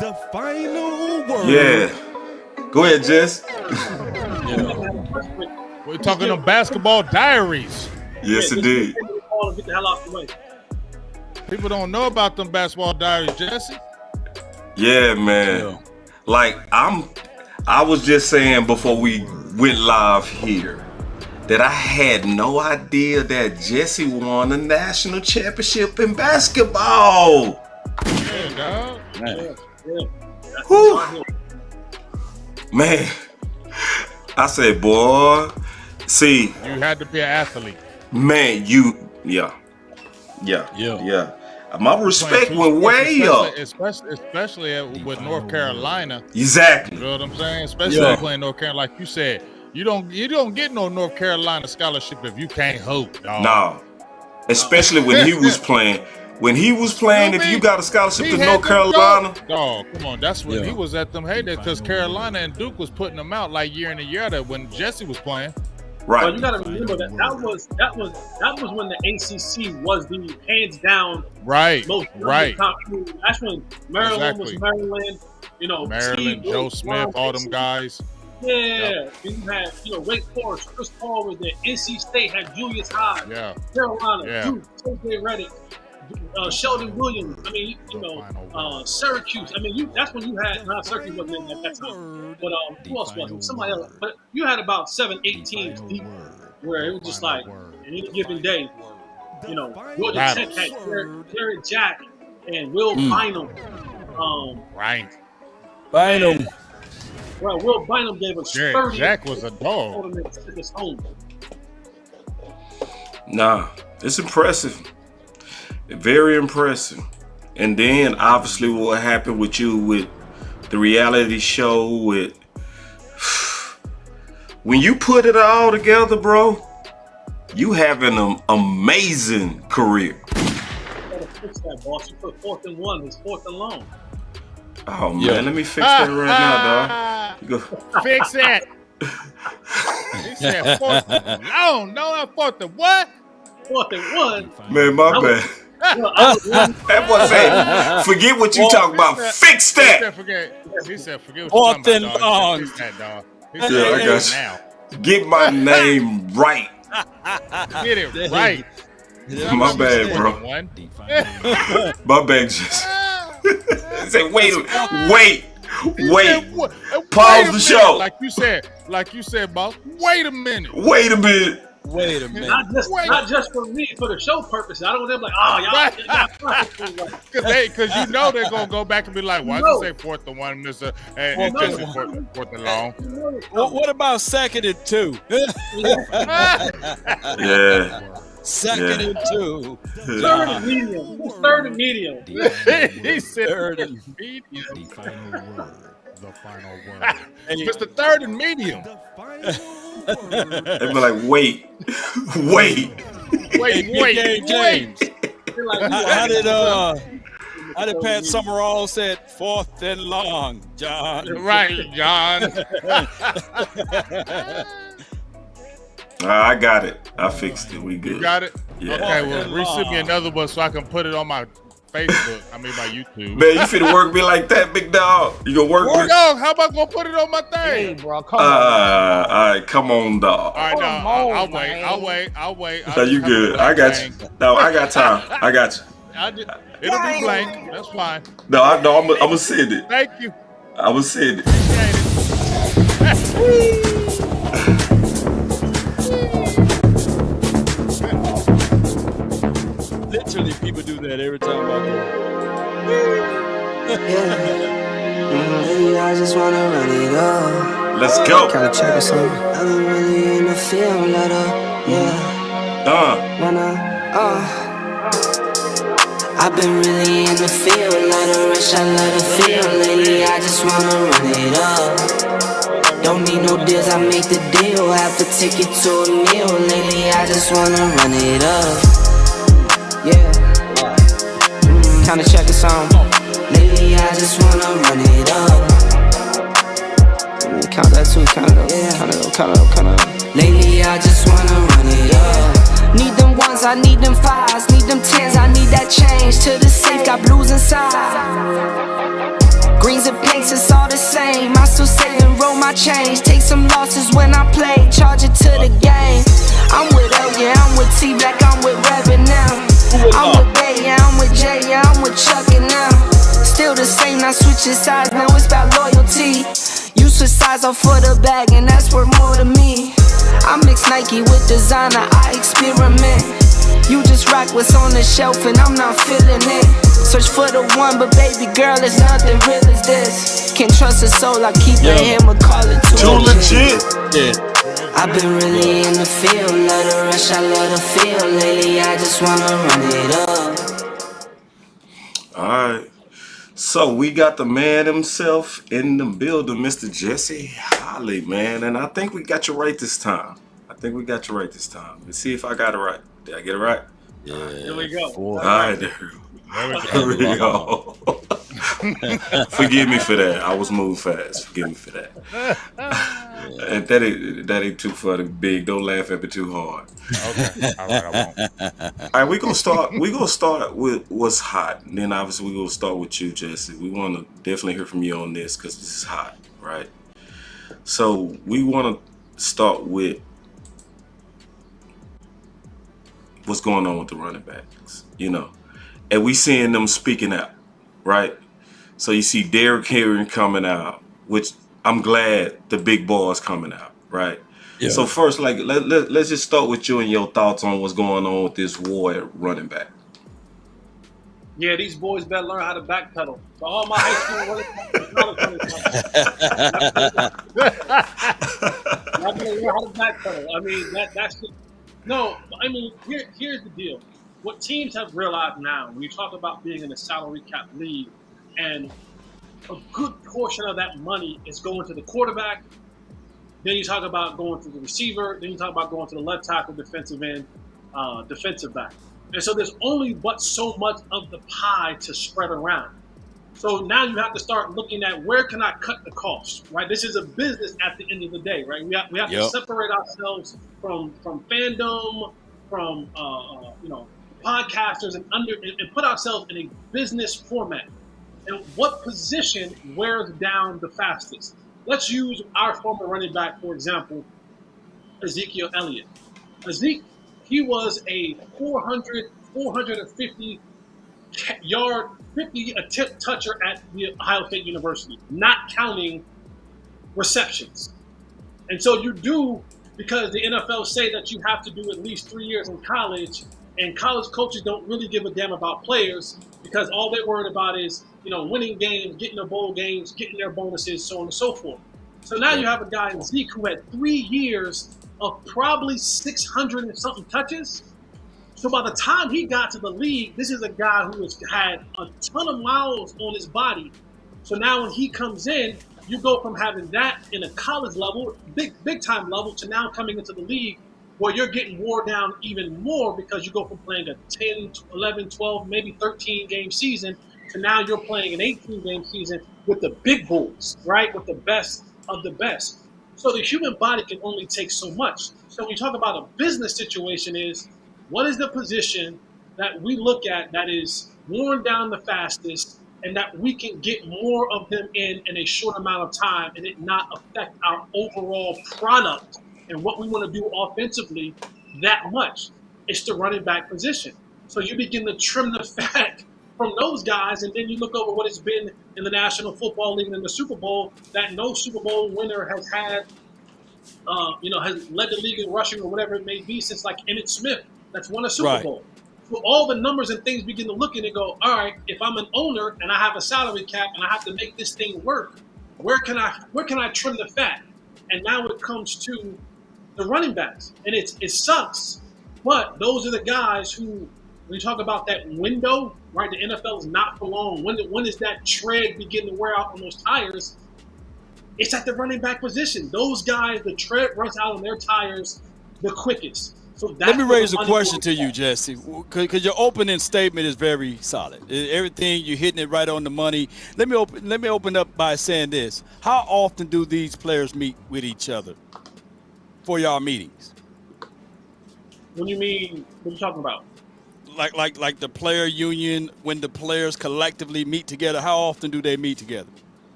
The final word. Yeah. Go ahead, Jess. We're talking about basketball diaries. Yes, indeed. Get the hell out the way. People don't know about them basketball diaries, Jesse. Yeah, man. Like I was just saying before we went live here that I had no idea that Jesse won a national championship in basketball. Yeah, dog. Whew. Man, I said, boy, see. You had to be an athlete. Man, yeah. My respect went way up. Especially with North Carolina. Exactly. You know what I'm saying? Especially playing North Carolina. Like you said, you don't get no North Carolina scholarship if you can't hoop, dog. No. Especially when he was playing. When he was playing, if you got a scholarship to North Carolina. Oh, come on. That's when he was at them heydays because Carolina and Duke was putting them out like year in and year out when Jesse was playing. Right. But you got to remember that was when the ACC was the hands down most top school. That's when Maryland was Maryland. You know, Maryland, Joe Smith, all them guys. Yeah, you had Wake Forest, Chris Paul was there. NC State had Julius Hyde. Yeah. Carolina, Duke, T.J. Reddick, Sheldon Williams. I mean, Syracuse. I mean, that's when you had Syracuse wasn't in at that time. But who else was it? Somebody else. But you had about 7-8 teams deep, where it was just like any given day. Georgia Tech had Jared Jack and Will Bynum. Bynum. Well, Will Bynum gave us 30. Jack was a dog. Nah, it's impressive. Very impressive. And then obviously what happened with you with the reality show with when you put it all together, bro, you have an amazing career. You gotta fix that, boss. You put 4th and 1, it's 4th and long. Oh man, let me fix that right now, dog. Go. Fix that. He said 4th and long. No, not 4th and what? 4th and 1. Man, my bad. That boy said, forget what you talking about. Fix that. He said, forget what you talking about, dog. Fix that, dog. Yeah, I got you. Now. Get my name right. Get it right. My bad, bro. My bad, just. Say, wait. Pause the show. Like you said, boss. Wait a minute. Not just for me, for the show purpose. I don't want them like, y'all. Because you know they're gonna go back and be like, why did you say 4th and 1, Mister? And just 4th and long. What about 2nd and 2? Yeah. 2nd and 2. 3rd and medium. Who's 3rd and medium? He said 3rd and medium. The final word. Mr. 3rd and medium. They be like, wait. James. How did Pat Summerall said 4th and long, John? Right, John. I got it. I fixed it. We good. You got it? Yeah. Okay, well, resend me another one so I can put it on my Facebook. I mean, my YouTube. Man, you finna work me like that, big dog? You gonna work me? Dog, how am I gonna put it on my thing? Hey, bro, come on. All right, come on, dog. All right, now, I'll wait. No, you good. I got you. No, I got time. I got you. It'll be blank. That's fine. No, I'm gonna send it. Thank you. I'm gonna send it. Literally, people do that every time I do. I just wanna run it up. Let's go. Can I check or something? I've been really in the field, let up. I've been really in the field, let her rush, I let her feel. Lately, I just wanna run it up. Don't need no deals, I make the deal. Have to take it to a meal. Lately, I just wanna run it up. Kinda check a song. Lately I just wanna run it up. Count that too, count it up. Lately I just wanna run it up. Need them ones, I need them fives. Need them tens, I need that change. To the safe, got blues inside. Green to pace, it's all the same. I still save and roll my change. Take some losses when I play, charge it to the game. I'm with L, yeah, I'm with T Black, I'm with Reverend now. I'm with Bay, yeah, I'm with Jay, yeah, I'm with Chuck and now. Still the same, not switching sides, now it's about loyalty. You switch sides off for the bag, and that's worth more to me. I mix Nike with designer, I experiment. You just rock what's on the shelf, and I'm not feeling it. Search for the one, but baby girl, it's nothing real as this. Can't trust a soul, I keep it him or call it too legit. Yeah. I've been really in the field, love the rush, I love the feel. Lately, I just wanna run it up. Alright. So we got the man himself in the building, Mr. Jesse Holly, man. And I think we got you right this time. Let's see if I got it right. Did I get it right? Yeah. Here we go. Alright, there we go. Forgive me for that. I was moving fast. Forgive me for that. And that ain't too funny, big. Don't laugh at me too hard. Okay. All right, I won't. All right, we're gonna start with what's hot. And then obviously we're gonna start with you, Jesse. We wanna definitely hear from you on this because this is hot, right? So we wanna start with what's going on with the running backs, and we seeing them speaking out, right? So you see Derrick Henry coming out, which I'm glad the big boy is coming out, right? Yeah. So first, let's just start with you and your thoughts on what's going on with this war at running back. Yeah, these boys better learn how to backpedal. So all my high school I'm gonna learn how to backpedal. I mean, that's just, no. I mean, here's the deal. What teams have realized now, when you talk about being in a salary cap league, and a good portion of that money is going to the quarterback. Then you talk about going to the receiver. Then you talk about going to the left tackle, defensive end, defensive back. And so there's only but so much of the pie to spread around. So now you have to start looking at where can I cut the cost, right? This is a business at the end of the day, right? We have to separate ourselves from fandom, from podcasters, and put ourselves in a business format. And what position wears down the fastest? Let's use our former running back, for example, Ezekiel Elliott. He was a 450 yard, 50 attempt toucher at the Ohio State University, not counting receptions. And so you do, because the NFL say that you have to do at least 3 years in college, and college coaches don't really give a damn about players because all they're worried about is, winning games, getting their bowl games, getting their bonuses, so on and so forth. So now you have a guy in Zeke who had 3 years of probably 600 and something touches. So by the time he got to the league, this is a guy who has had a ton of miles on his body. So now when he comes in, you go from having that in a college level, big time level, to now coming into the league where you're getting wore down even more because you go from playing a 10, 11, 12, maybe 13 game season to now you're playing an 18 game season with the big boys, right? With the best of the best. So the human body can only take so much. So when you talk about a business situation is, what is the position that we look at that is worn down the fastest and that we can get more of them in a short amount of time and it not affect our overall product and what we want to do offensively that much? It's the running back position. So you begin to trim the fat from those guys, and then you look over what it's been in the National Football League and in the Super Bowl, that no Super Bowl winner has had, has led the league in rushing or whatever it may be since like Emmitt Smith that's won a Super Bowl. So all the numbers and things begin to look at and go, all right, if I'm an owner and I have a salary cap and I have to make this thing work, where can I trim the fat? And now it comes to the running backs, and it sucks, but those are the guys who, when you talk about that window, right? The NFL is not for long. When does that tread begin to wear out on those tires? It's at the running back position. Those guys, the tread runs out on their tires the quickest. So let me raise a question to you, Jesse, because your opening statement is very solid. Everything, you're hitting it right on the money. Let me open up by saying this: how often do these players meet with each other for y'all meetings? What do you mean? What are you talking about? Like the player union, when the players collectively meet together, how often do they meet together?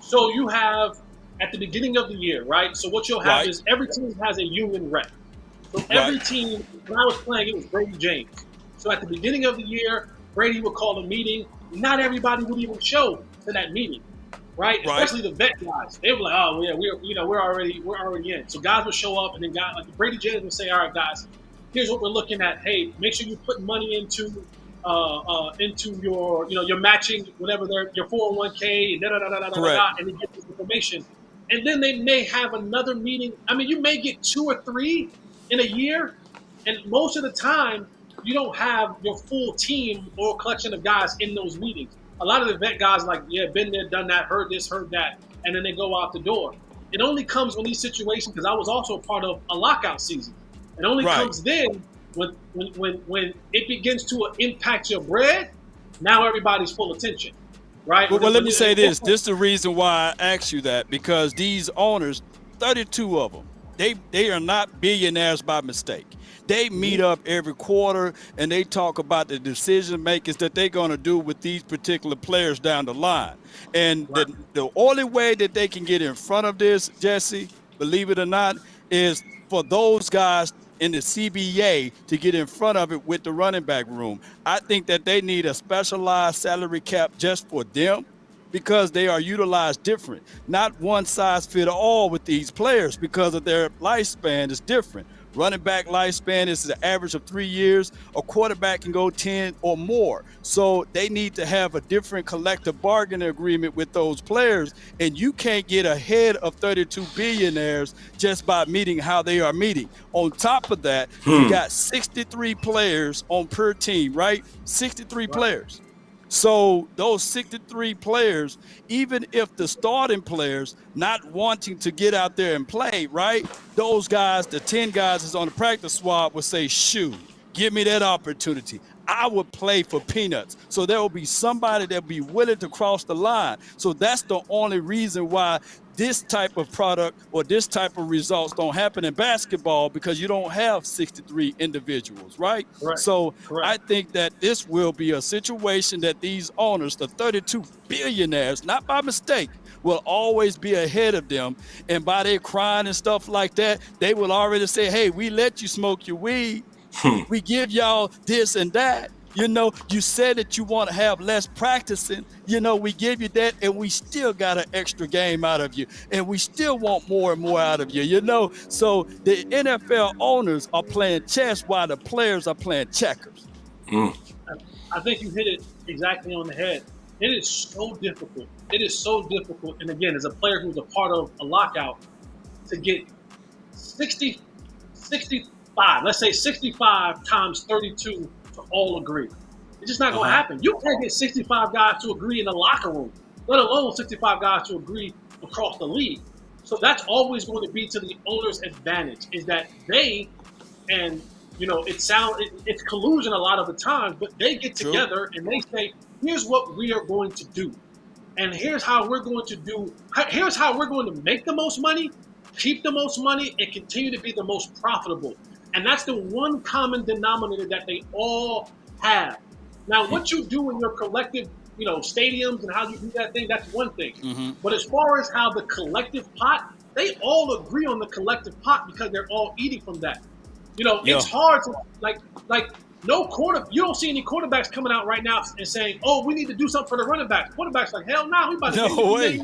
So you have at the beginning of the year, right? So what you'll have Right. is every team has a union rep. So Right. every team, when I was playing, it was Brady James. So at the beginning of the year, Brady would call a meeting. Not everybody would even show to that meeting, right? Right. Especially the vet guys. They were like, "Oh yeah, we're already in." So guys would show up, and then guys like Brady James would say, "All right, guys, here's what we're looking at. Hey, make sure you put money into your your matching whatever your 401k and Correct. and they get this information." And then they may have another meeting. I mean, you may get 2 or 3 in a year, and most of the time you don't have your full team or collection of guys in those meetings. A lot of the vet guys like, yeah, been there, done that, heard this, heard that, and then they go out the door. It only comes when these situations, because I was also part of a lockout season. It only Right. comes then when it begins to impact your bread. Now everybody's full attention, right? Well, let me say this. This is the reason why I asked you that, because these owners, 32 of them, they are not billionaires by mistake. They meet up every quarter and they talk about the decision makers that they're going to do with these particular players down the line. And Right. the only way that they can get in front of this, Jesse, believe it or not, is for those guys in the CBA to get in front of it with the running back room. I think that they need a specialized salary cap just for them, because they are utilized different. Not one size fit all with these players because of their lifespan is different. Running back lifespan is the average of 3 years. A quarterback can go 10 or more. So they need to have a different collective bargaining agreement with those players. And you can't get ahead of 32 billionaires just by meeting how they are meeting. On top of that, you got 63 players on per team, right? 63 players. So those 63 players, even if the starting players not wanting to get out there and play, right? Those guys, the 10 guys that's on the practice squad would say, shoot, give me that opportunity. I would play for peanuts. So there will be somebody that will be willing to cross the line. So that's the only reason why this type of product or this type of results don't happen in basketball, because you don't have 63 individuals, right? Correct. So Correct. I think that this will be a situation that these owners, the 32 billionaires, not by mistake, will always be ahead of them. And by their crying and stuff like that, they will already say, hey, we let you smoke your weed. We give y'all this and that. You know, you said that you want to have less practicing. You know, we give you that, and we still got an extra game out of you, and we still want more and more out of you, you know? So the NFL owners are playing chess while the players are playing checkers. I think you hit it exactly on the head. It is so difficult. It is so difficult. And again, as a player who's a part of a lockout, to get 65, let's say 65 times 32 to all agree. It's just not going to happen. You can't get 65 guys to agree in the locker room, let alone 65 guys to agree across the league. So that's always going to be to the owner's advantage, is that they, and it's collusion a lot of the times, but they get together and they say, here's what we are going to do. And here's how we're going to make the most money, keep the most money, and continue to be the most profitable. And that's the one common denominator that they all have. Now, what you do in your collective, stadiums and how you do that thing, that's one thing. Mm-hmm. But as far as how the collective pot, they all agree on the collective pot because they're all eating from that. It's hard to, you don't see any quarterbacks coming out right now and saying, oh, we need to do something for the running backs. Quarterbacks like, hell no, we about to no way.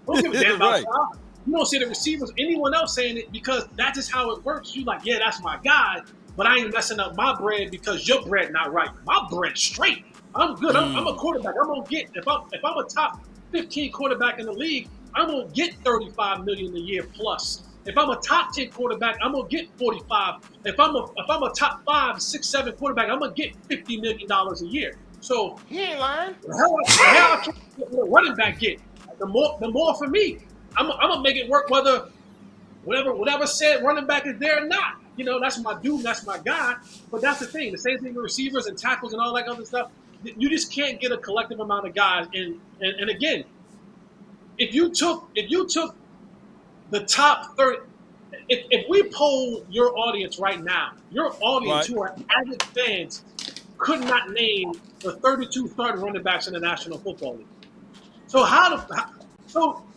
Don't give a damn about that. You don't see the receivers, anyone else saying it, because that's just how it works. You like, yeah, that's my guy, but I ain't messing up my bread because your bread not right. My bread's straight. I'm good. I'm a quarterback. I'm gonna get, if I'm a top 15 quarterback in the league, I'm gonna get $35 million a year plus. If I'm a top 10 quarterback, I'm gonna get 45. If I'm a top 5, 6, 7 quarterback, I'm gonna get $50 million a year. So He ain't lying. How can a running back get? The more for me. I'm gonna make it work whatever said running back is there or not. That's my dude, that's my guy. But that's the thing. The same thing with receivers and tackles and all that other stuff. You just can't get a collective amount of guys. And again, if you took the top 30, if we poll your audience right now, your audience who are avid fans could not name the 32 starting running backs in the National Football League. So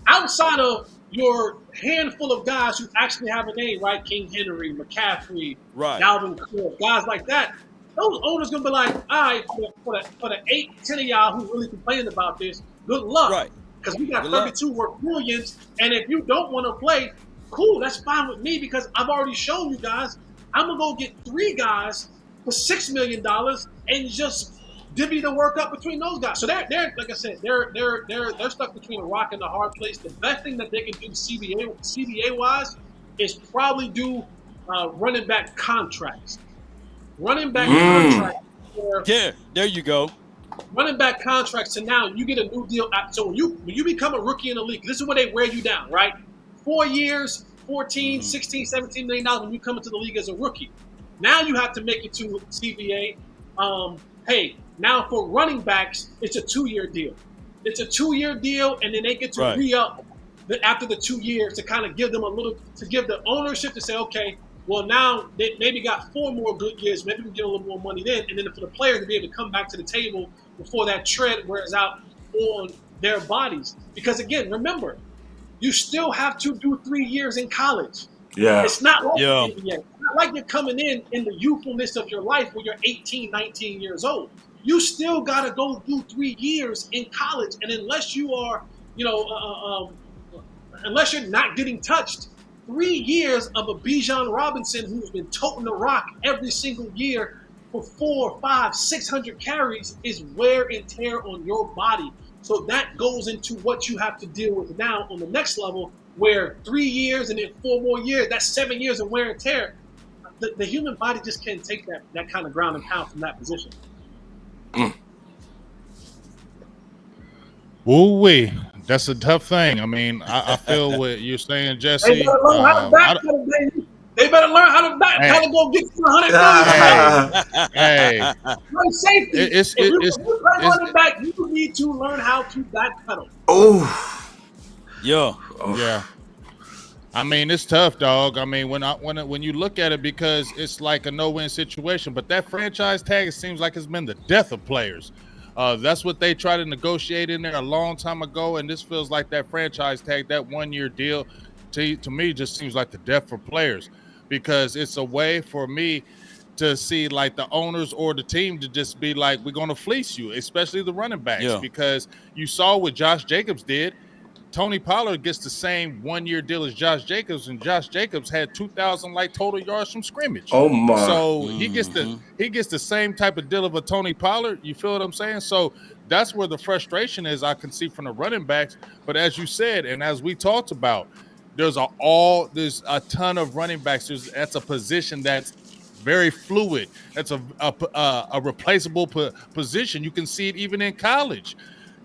outside of your handful of guys who actually have a name, right? King Henry, McCaffrey, Right. Dalvin Cook, guys like that. Those owners gonna be like, all right, for the 8-10 of y'all who really complaining about this, good luck. Right. Because we got Good 32 worth millions, and if you don't want to play, cool, that's fine with me because I've already shown you guys. I'm gonna go get 3 guys for $6 million and just divvy the work up between those guys. So they're like I said, they're stuck between a rock and a hard place. The best thing that they can do CBA wise is probably do running back contracts. Running back contracts. Yeah, there you go. Running back contracts, so now you get a new deal. So when you become a rookie in the league, this is where they wear you down, right? 4 years, 14, 16, 17 million dollars when you come into the league as a rookie. Now you have to make it to CBA. Hey, now for running backs, it's a 2-year deal. It's a 2-year deal, and then they get to re-up after the 2 years to kind of give them to give the ownership to say, okay, well, now they maybe got 4 more good years. Maybe we can get a little more money then. And then for the player to be able to come back to the table before that tread wears out on their bodies. Because, again, remember, you still have to do 3 years in college. Yeah. It's not like the NBA. It's not like you're coming in the youthfulness of your life when you're 18, 19 years old. You still got to go do 3 years in college. And unless you are, unless you're not getting touched, 3 years of a Bijan Robinson who's been toting the rock every single year for 400, 500, 600 carries is wear and tear on your body. So that goes into what you have to deal with now on the next level, where 3 years and then 4 more years, that's 7 years of wear and tear. The human body just can't take that kind of ground and pound from that position. Woo-wee. That's a tough thing. I mean, I feel what you're saying, Jesse. They better learn how to backpedal, baby. They better learn how to go get to 100 million. Hey, Play safety. If you play running back, you need to learn how to backpedal. Oh. Yeah. I mean, it's tough, dog. I mean, when you look at it, because it's like a no-win situation. But that franchise tag, it seems like it's been the death of players. That's what they tried to negotiate in there a long time ago, and this feels like that franchise tag, that 1-year deal, to me just seems like the death for players, because it's a way for me to see like the owners or the team to just be like, we're going to fleece you, especially the running backs, because you saw what Josh Jacobs did. Tony Pollard gets the same 1-year deal as Josh Jacobs, and Josh Jacobs had 2,000 total yards from scrimmage. Oh my! So he gets the same type of deal of a Tony Pollard. You feel what I'm saying? So that's where the frustration is, I can see from the running backs. But as you said, and as we talked about, there's a ton of running backs. That's a position that's very fluid. That's a replaceable position. You can see it even in college.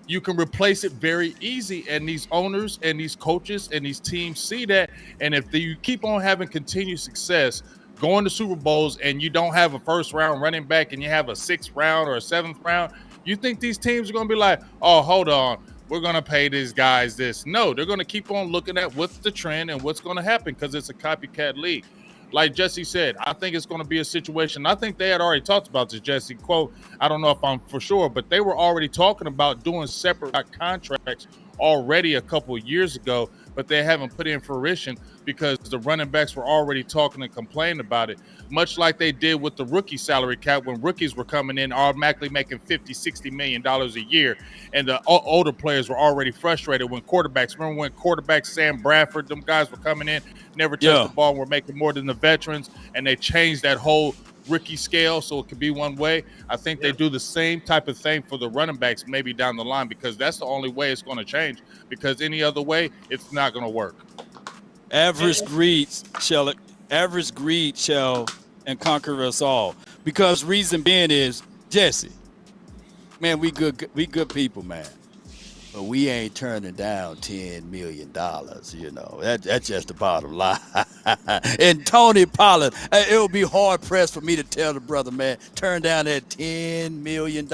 You can replace it very easy, and these owners and these coaches and these teams see that. And if you keep on having continued success, going to Super Bowls, and you don't have a first-round running back and you have a 6th round or a 7th round, you think these teams are going to be like, oh, hold on, we're going to pay these guys this? No, they're going to keep on looking at what's the trend and what's going to happen, because it's a copycat league. Like Jesse said, I think it's going to be a situation. I think they had already talked about this, Jesse. Quote, I don't know if I'm for sure, but they were already talking about doing separate contracts already a couple of years ago, but they haven't put in fruition because the running backs were already talking and complaining about it, much like they did with the rookie salary cap when rookies were coming in automatically making $50-60 million a year, and the older players were already frustrated when quarterbacks, remember when quarterbacks, Sam Bradford, them guys were coming in, never touched the ball, and were making more than the veterans, and they changed that whole rookie scale so it could be one way. I think they do the same type of thing for the running backs maybe down the line, because that's the only way it's going to change, because any other way it's not going to work. Average greed shall and conquer us all. Because reason being is, Jesse, man, we good people, man. But we ain't turning down $10 million, you know. That's just the bottom line. And Tony Pollard, it would be hard-pressed for me to tell the brother, man, turn down that $10 million.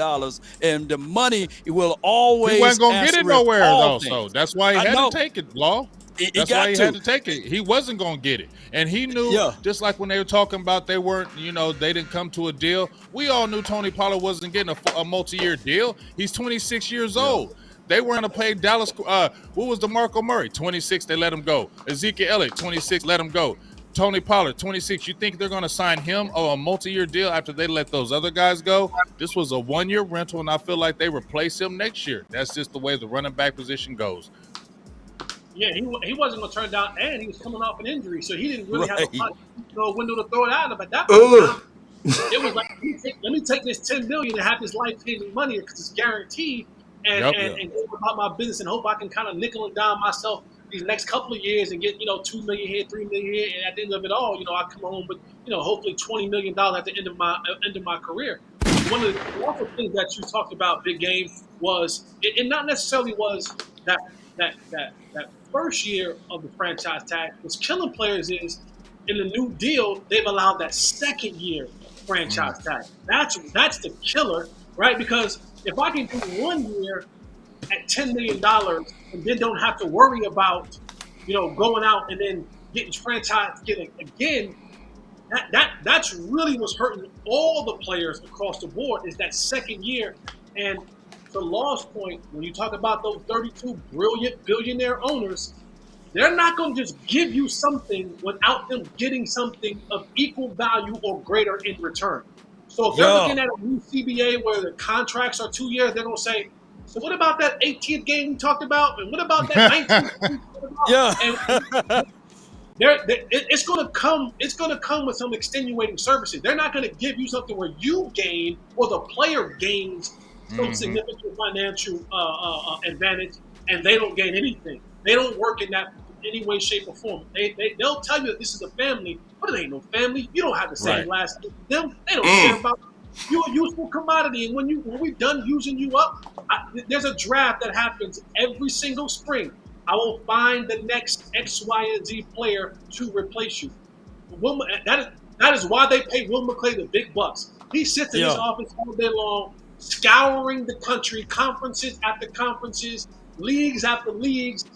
And the money will always He wasn't going to get it nowhere, though, things. So that's why he had to take it, Law. That's why he had to take it. He wasn't going to get it. And he knew, just like when they were talking about they weren't, they didn't come to a deal. We all knew Tony Pollard wasn't getting a multi-year deal. He's 26 years old. They were going to play Dallas. What was DeMarco Murray? 26, they let him go. Ezekiel Elliott, 26, let him go. Tony Pollard, 26. You think they're going to sign him on a multi-year deal after they let those other guys go? This was a one-year rental, and I feel like they replace him next year. That's just the way the running back position goes. Yeah, he wasn't going to turn down, and he was coming off an injury, so he didn't really have a window to throw it out of. At that point, it was like, let me take this $10 million and have this life-changing money because it's guaranteed, and go about my business and hope I can kind of nickel and dime myself these next couple of years and get, $2 million here, $3 million here, and at the end of it all, I come home with, hopefully $20 million at the end of my career. One of the awful things that you talked about, Big Game, was it not necessarily was that first year of the franchise tag. What's killing players is in the new deal they've allowed that second year franchise tag. That's the killer, right? Because if I can do 1 year at $10 million and then don't have to worry about, going out and then getting franchised again, that's really what's hurting all the players across the board is that second year. And to Law's point, when you talk about those 32 brilliant billionaire owners, they're not going to just give you something without them getting something of equal value or greater in return. So if they're looking at a new CBA where the contracts are 2 years, they're going to say, so what about that 18th game we talked about? And what about that 19th game we talked about? It's going to come. It's going to come with some extenuating services. They're not going to give you something where you gain or the player gains some significant financial advantage, and they don't gain anything. They don't work in that any way, shape, or form. They'll tell you that this is a family, but it ain't no family. You don't have the same last name as them. They don't care about you. You're a useful commodity, and when we're done using you up, there's a draft that happens every single spring. I will find the next X, Y, and Z player to replace you. That is why they pay Will McClay the big bucks. He sits in his office all day long, scouring the country, conferences after conferences, leagues after leagues,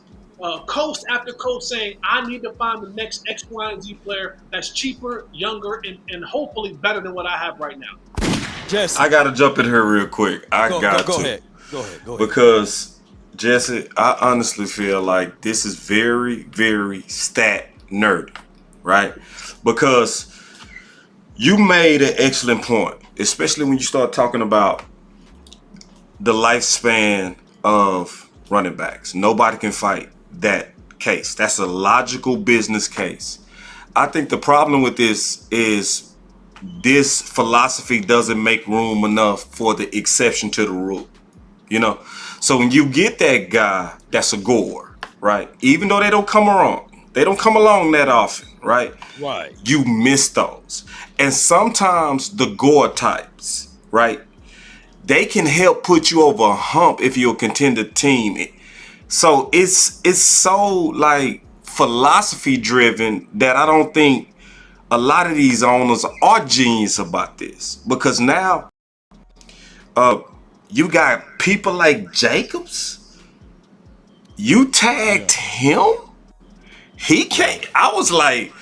coast after coast, saying, I need to find the next X, Y, and Z player that's cheaper, younger, and hopefully better than what I have right now. Jesse, I got to jump in here real quick. Go ahead. Because, Jesse, I honestly feel like this is very, very stat nerdy, right? Because you made an excellent point, especially when you start talking about the lifespan of running backs. Nobody can fight that case. That's a logical business case. I think the problem with this is this philosophy doesn't make room enough for the exception to the rule. So when you get that guy that's a gore, right? Even though they don't come along that often, right? Right. You miss those. And sometimes the gore types, right? They can help put you over a hump if you're a contender team. So it's so like philosophy driven that I don't think a lot of these owners are genius about this, because now you got people like Jacobs. You tagged him. He can't. I was like,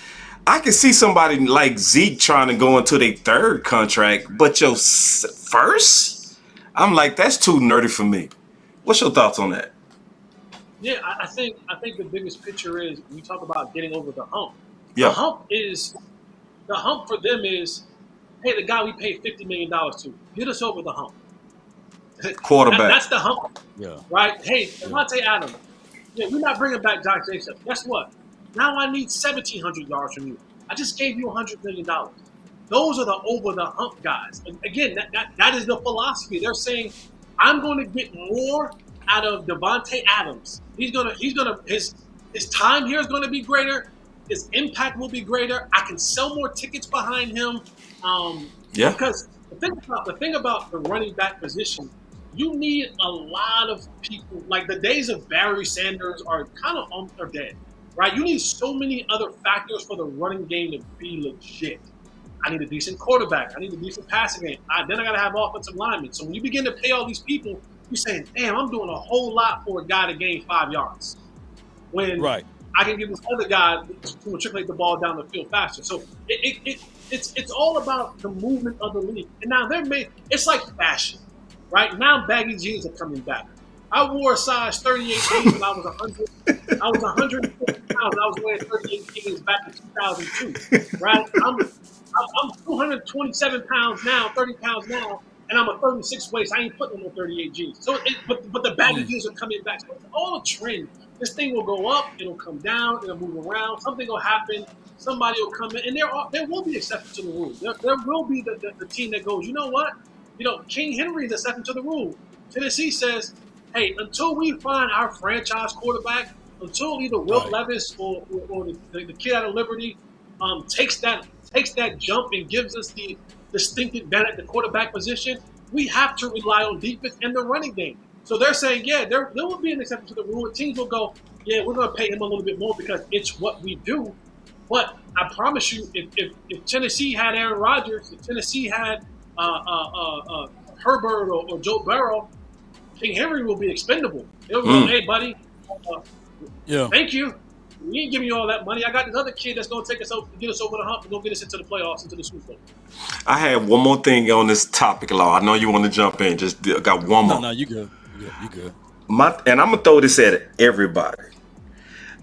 I can see somebody like Zeke trying to go into their third contract, but your first, I'm like, that's too nerdy for me. What's your thoughts on that? Yeah, I think the biggest picture is when you talk about getting over the hump. Yeah. The hump for them is, hey, the guy we paid $50 million to, get us over the hump. Quarterback. That's the hump. Yeah. Right? Hey, Devontae Adams. Yeah, we're not bringing back Josh Jacobs. Guess what? Now I need 1,700 yards from you. I just gave you $100 million. Those are the over the hump guys. And again, that is the philosophy. They're saying, I'm going to get more out of Devontae Adams. His time here is going to be greater. His impact will be greater. I can sell more tickets behind him. Because the thing about the running back position, you need a lot of people. Like the days of Barry Sanders are kind of are dead, right? You need so many other factors for the running game to be legit. I need a decent quarterback. I need a decent passing game. Then I got to have offensive linemen. So when you begin to pay all these people, you're saying, damn, I'm doing a whole lot for a guy to gain 5 yards. When I can give this other guy to matriculate the ball down the field faster. So it's all about the movement of the league. And now it's like fashion, right? Now baggy jeans are coming back. I wore a size 38 jeans when I was 100. I was 150 pounds. I was wearing 38 jeans back in 2002. Right? I'm 227 pounds now, 30 pounds now, and I'm a 36 waist. I ain't putting on 38 jeans. So, but the baggy jeans are coming back. So it's all a trend. This thing will go up, it'll come down, it'll move around. Something will happen. Somebody will come in, and there will be exceptions to the rule. There will be the team that goes, you know what? King Henry is exception to the rule. Tennessee says, hey, until we find our franchise quarterback, until either Will Levis or the kid out of Liberty takes that jump and gives us the distinctive advantage at the quarterback position, we have to rely on defense and the running game. So they're saying, yeah, there will be an exception to the rule. Teams will go, yeah, we're going to pay him a little bit more because it's what we do. But I promise you, if Tennessee had Aaron Rodgers, if Tennessee had Herbert or Joe Burrow, King Henry will be expendable. They'll go, hey, buddy, thank you. We ain't giving you all that money. I got this other kid that's going to take us over, get us over the hump, and go get us into the playoffs, into the Super Bowl. I have one more thing on this topic, Law. I know you want to jump in. Just got one more. No, you good. You good. And I'm gonna throw this at everybody.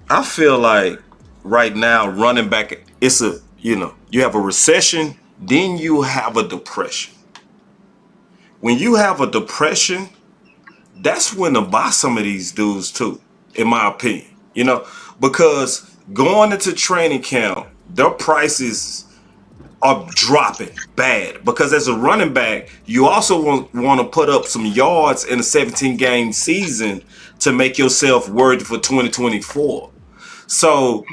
I feel like right now, running back, it's you have a recession, then you have a depression. When you have a depression, that's when to buy some of these dudes too, in my opinion. Because going into training camp, their prices are dropping bad. Because as a running back, you also want to put up some yards in a 17-game season to make yourself worthy for 2024. So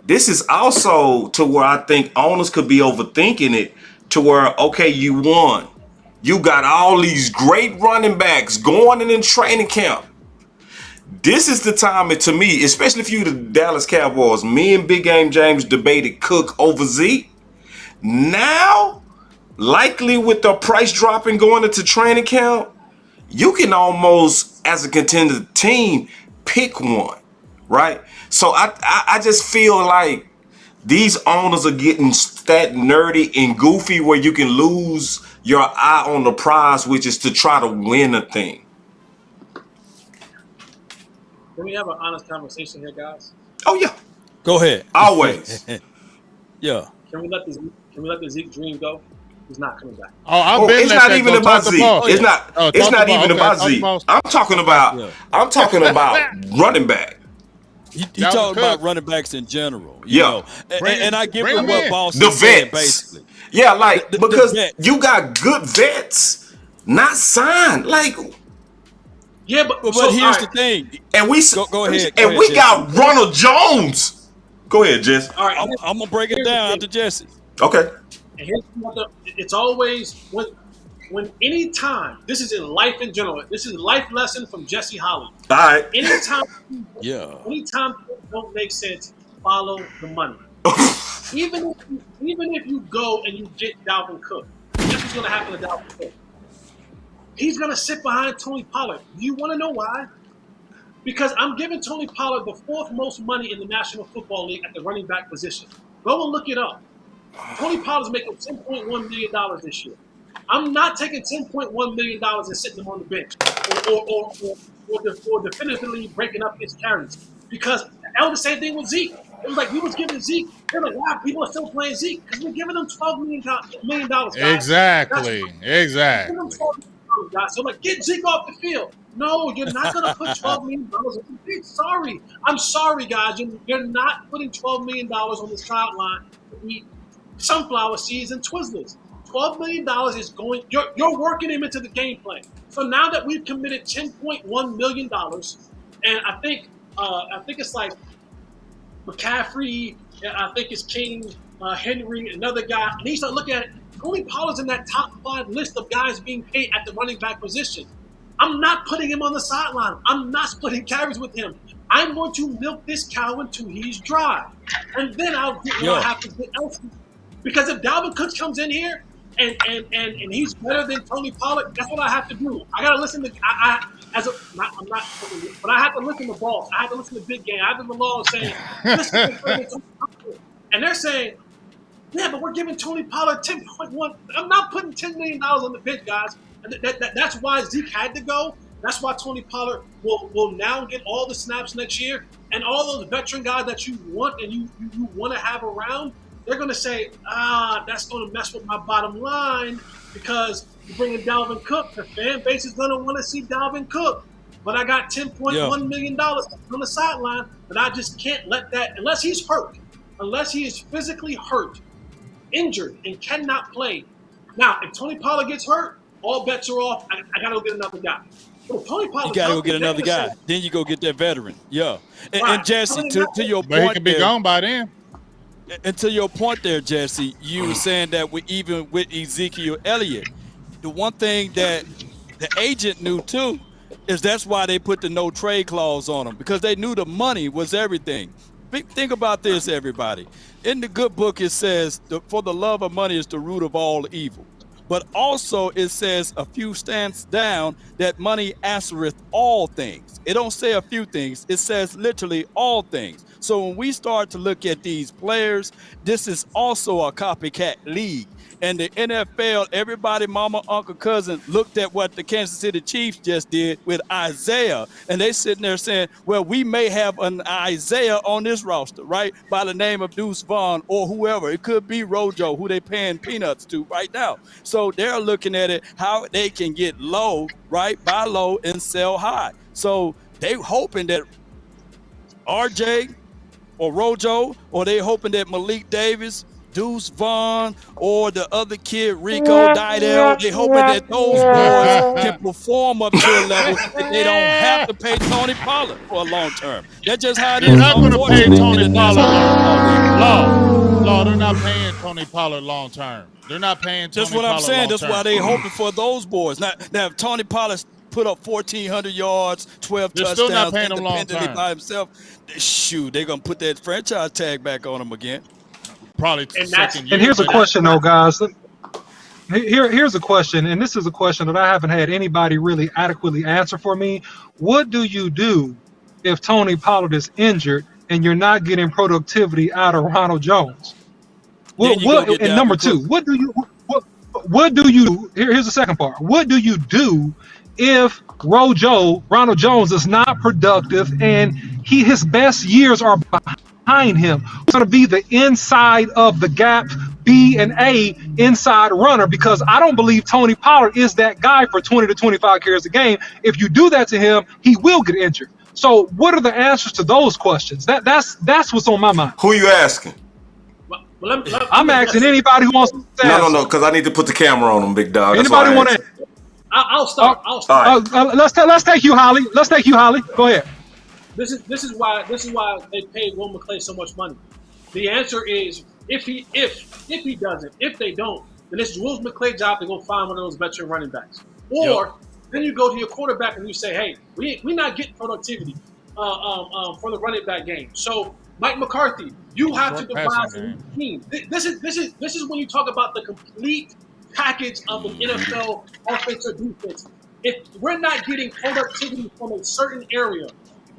this is also to where I think owners could be overthinking it to where, okay, you won. You got all these great running backs going in training camp. This is the time, to me, especially if you the Dallas Cowboys, me and Big Game James debated Cook over Zeke. Now, likely with the price dropping going into training camp, you can almost, as a contender team, pick one, right? So I just feel like these owners are getting that nerdy and goofy where you can lose your eye on the prize, which is to try to win a thing. Can we have an honest conversation here, guys? Oh yeah, go ahead. Always. Yeah. Can we let the Zeke dream go? He's not coming back. It's not even about Zeke. It's not even about Zeke. I'm talking about running back. He talking about running backs in general. And I get what Boss the said, vets. basically. Yeah, like because you got good vets not signed. Like, yeah, but here's the thing. And we go ahead. And we got Ronald Jones. Go ahead, Jess. All right, I'm gonna break it down after Jesse. Okay. And here's it's always when any time, this is in life in general. This is a life lesson from Jesse Holly. All right. Anytime things don't make sense, follow the money. even if you go and you get Dalvin Cook, guess what's going to happen to Dalvin Cook? He's going to sit behind Tony Pollard. Do you want to know why? Because I'm giving Tony Pollard the fourth most money in the National Football League at the running back position. Go and look it up. Tony Pollard's making $10.1 million this year. I'm not taking $10.1 million and sitting him on the bench or definitively breaking up his carries. Because that was the same thing with Zeke. It was like we was giving Zeke. They're like, wow, people are still playing Zeke because we're giving them $12 million. Guys. Exactly. Guys. So like, get Zeke off the field. No, you're not going to put $12 million on the field. Sorry. I'm sorry, guys. You're not putting $12 million on the sideline to eat sunflower seeds and Twizzlers. $12 million is going. You're working him into the game plan. So now that we've committed $10.1 million, and I think it's like McCaffrey, I think it's King, Henry, another guy, and he started looking at it. Tony Pollard's in that top 5 list of guys being paid at the running back position. I'm not putting him on the sideline. I'm not splitting carries with him. I'm going to milk this cow until he's dry, and then I'll have to get else. Because if Dalvin Cook comes in here and he's better than Tony Pollard, that's what I have to do. I gotta listen to but I have to listen to Boss. I have to listen to Big Game. I have to the law saying, listen to Tony Pollard. And they're saying, yeah, but we're giving Tony Pollard 10.1. I'm not putting $10 million on the bench, guys. That's why Zeke had to go. That's why Tony Pollard will now get all the snaps next year, and all those veteran guys that you want and you want to have around, they're going to say, that's going to mess with my bottom line because you're bringing Dalvin Cook. The fan base is going to want to see Dalvin Cook. But I got $10.1 million on the sideline, but I just can't let that, unless he's hurt, unless he is physically hurt, injured, and cannot play. Now, if Tony Pollard gets hurt, all bets are off. I got to go get another guy. But if Tony Pollard, you got to go get another guy. Then you go get that veteran. Yeah. And Jesse, to your point, but he can be gone by then. And to your point there, Jesse, you were saying that even with Ezekiel Elliott, the one thing that the agent knew too is that's why they put the no trade clause on him, because they knew the money was everything. Think about this, everybody. In the good book, it says, for the love of money is the root of all evil. But also it says a few stands down that money answereth all things. It don't say a few things. It says literally all things. So when we start to look at these players, this is also a copycat league. And the NFL, everybody, mama, uncle, cousin, looked at what the Kansas City Chiefs just did with Isaiah. And they sitting there saying, well, we may have an Isaiah on this roster, right? By the name of Deuce Vaughn or whoever. It could be Rojo, who they paying peanuts to right now. So they're looking at it, how they can get low, right? Buy low and sell high. So they hoping that RJ or Rojo, or they hoping that Malik Davis, Deuce Vaughn, or the other kid, Rico Didell, they hoping that those boys can perform up to a level that they don't have to pay Tony Pollard for a long term. That's just how it is. They're not going to pay Tony Pollard. Law, they're not paying Tony Pollard long term. They're not paying Tony Pollard long term. That's what I'm saying. That's why they hoping for those boys. Now if Tony Pollard put up 1,400 yards, 12 touchdowns still not paying him long independently term by himself, shoot, they're going to put that franchise tag back on him again. Probably and here's a question, though, guys. Here's a question, and this is a question that I haven't had anybody really adequately answer for me. What do you do if Tony Pollard is injured and you're not getting productivity out of Ronald Jones? And number two, what do you? Here's the second part. What do you do if Ronald Jones is not productive and his best years are behind him? It's going to be the inside of the gap B and A inside runner, because I don't believe Tony Pollard is that guy for 20 to 25 carries a game. If you do that to him, he will get injured. So what are the answers to those questions? That's what's on my mind. Who you asking? I'm asking anybody who wants to answer. No, because I need to put the camera on him, big dog. Anybody want to? I'll start. Right. Let's take you, Holly. Go ahead. This is why they paid Will McClay so much money. The answer is if he doesn't, if they don't, then it's Will McClay's job to go find one of those veteran running backs. Or then you go to your quarterback and you say, hey, we're not getting productivity for the running back game. So Mike McCarthy, you have to devise a team. This is when you talk about the complete package of an NFL offense or defense. If we're not getting productivity from a certain area,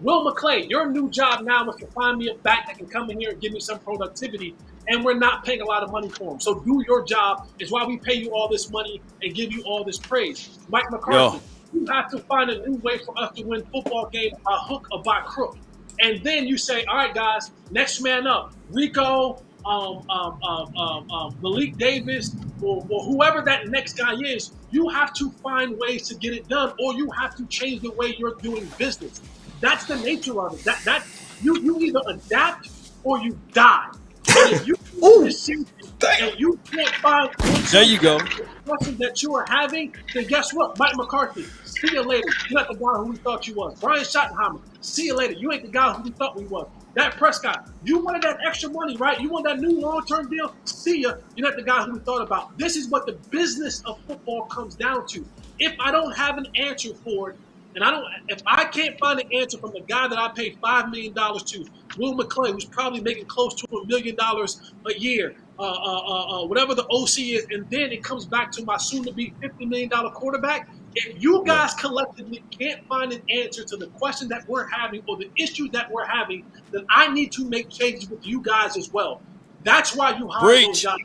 Will McClay, your new job now is to find me a back that can come in here and give me some productivity, and we're not paying a lot of money for him. So do your job. Is why we pay you all this money and give you all this praise. Mike McCarthy, you have to find a new way for us to win football games by hook or by crook. And then you say, all right, guys, next man up, Rico, Malik Davis, or whoever that next guy is. You have to find ways to get it done, or you have to change the way you're doing business. That's the nature of it. That you either adapt or you die. And if you and you can't find the question that you are having, then guess what? Mike McCarthy, see you later. You're not the guy who we thought you was. Brian Schottenheimer, see you later. You ain't the guy who we thought we was. Dak Prescott, you wanted that extra money, right? You want that new long-term deal? See ya. You're not the guy who we thought about. This is what the business of football comes down to. If I don't have an answer for it, and if I can't find an answer from the guy that I paid $5 million to, Will McClay, who's probably making close to $1 million a year, whatever the OC is, and then it comes back to my soon-to-be $50 million quarterback. If you guys collectively can't find an answer to the question that we're having or the issue that we're having, then I need to make changes with you guys as well. That's why you hire those guys.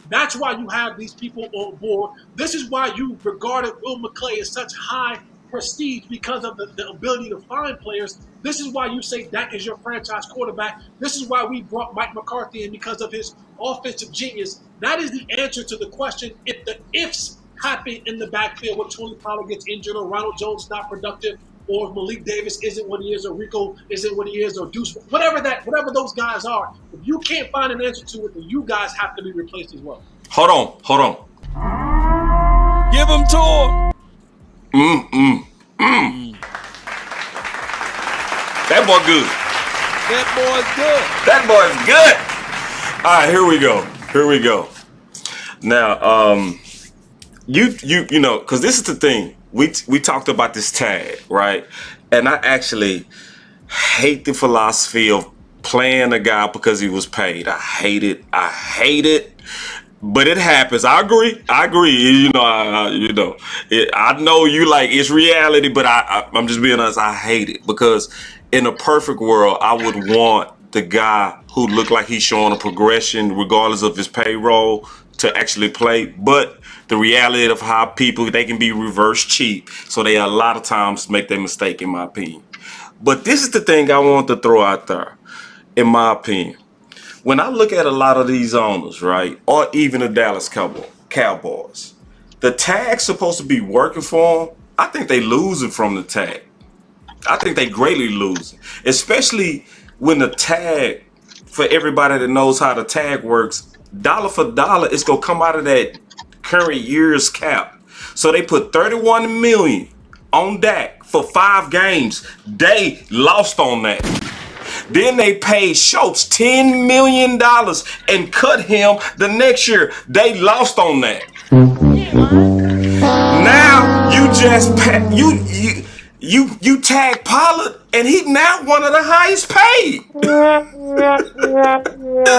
That's why you have these people on board. This is why you regarded Will McClay as such high prestige because of the ability to find players. This is why you say Dak is your franchise quarterback. This is why we brought Mike McCarthy in because of his offensive genius. That is the answer to the question. If the ifs happen in the backfield when Tony Pollard gets injured or Ronald Jones not productive or if Malik Davis isn't what he is or Rico isn't what he is or Deuce, whatever those guys are, if you can't find an answer to it, then you guys have to be replaced as well. Hold on. Give him to him. That boy good. That boy's good. That boy's good. All right, here we go. Now, you know, because this is the thing. We talked about this tag, right? And I actually hate the philosophy of playing a guy because he was paid. I hate it. But it happens. I agree. You know, I know you like it's reality, but I'm just being honest. I hate it because in a perfect world, I would want the guy who looked like he's showing a progression, regardless of his payroll, to actually play. But the reality of how people, they can be reverse cheap, so they a lot of times make their mistake, in my opinion. But this is the thing I want to throw out there, in my opinion. When I look at a lot of these owners, right, or even the Dallas Cowboys, the tag's supposed to be working for them. I think they losing from the tag. I think they greatly losing, especially when the tag, for everybody that knows how the tag works, dollar for dollar, it's gonna come out of that current year's cap. So they put $31 million on Dak for 5 games. They lost on that. Then they paid Schultz $10 million and cut him the next year. They lost on that. Now you just you tag Pollard and he now one of the highest paid. It's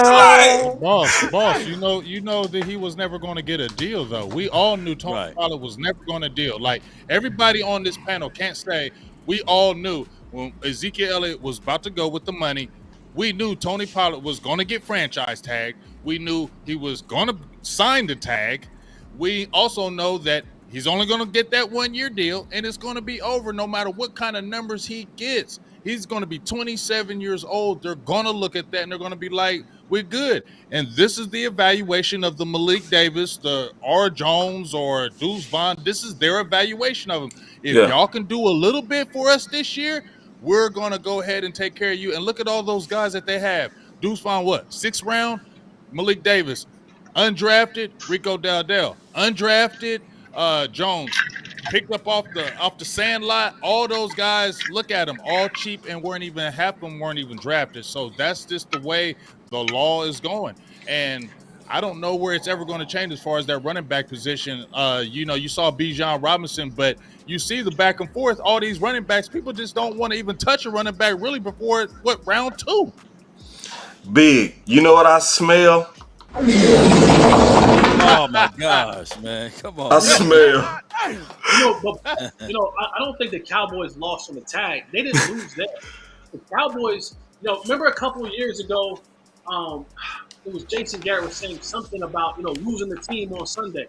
like, boss, you know that he was never going to get a deal though. We all knew Tony Pollard was never going to deal. Like everybody on this panel can't say we all knew when Ezekiel Elliott was about to go with the money. We knew Tony Pollard was going to get franchise tagged. We knew he was going to sign the tag. We also know that he's only going to get that 1-year deal, and it's going to be over no matter what kind of numbers he gets. He's going to be 27 years old. They're going to look at that, and they're going to be like, we're good. And this is the evaluation of the Malik Davis, the R. Jones, or Deuce Vaughn. This is their evaluation of him. If y'all can do a little bit for us this year, we're going to go ahead and take care of you. And look at all those guys that they have. Deuce Vaughn, what? 6th round? Malik Davis. Undrafted, Rico Dowdell. Undrafted, Jones. Picked up off the sand lot. All those guys, look at them, all cheap and half of them weren't even drafted. So that's just the way the law is going. And I don't know where it's ever going to change as far as that running back position. You saw Bijan Robinson, but you see the back and forth. All these running backs, people just don't want to even touch a running back really before round 2. Big. You know what I smell? Oh my gosh, man! Come on. I smell. I don't think the Cowboys lost on the tag. They didn't lose that. The Cowboys, remember a couple of years ago, it was Jason Garrett was saying something about losing the team on Sunday,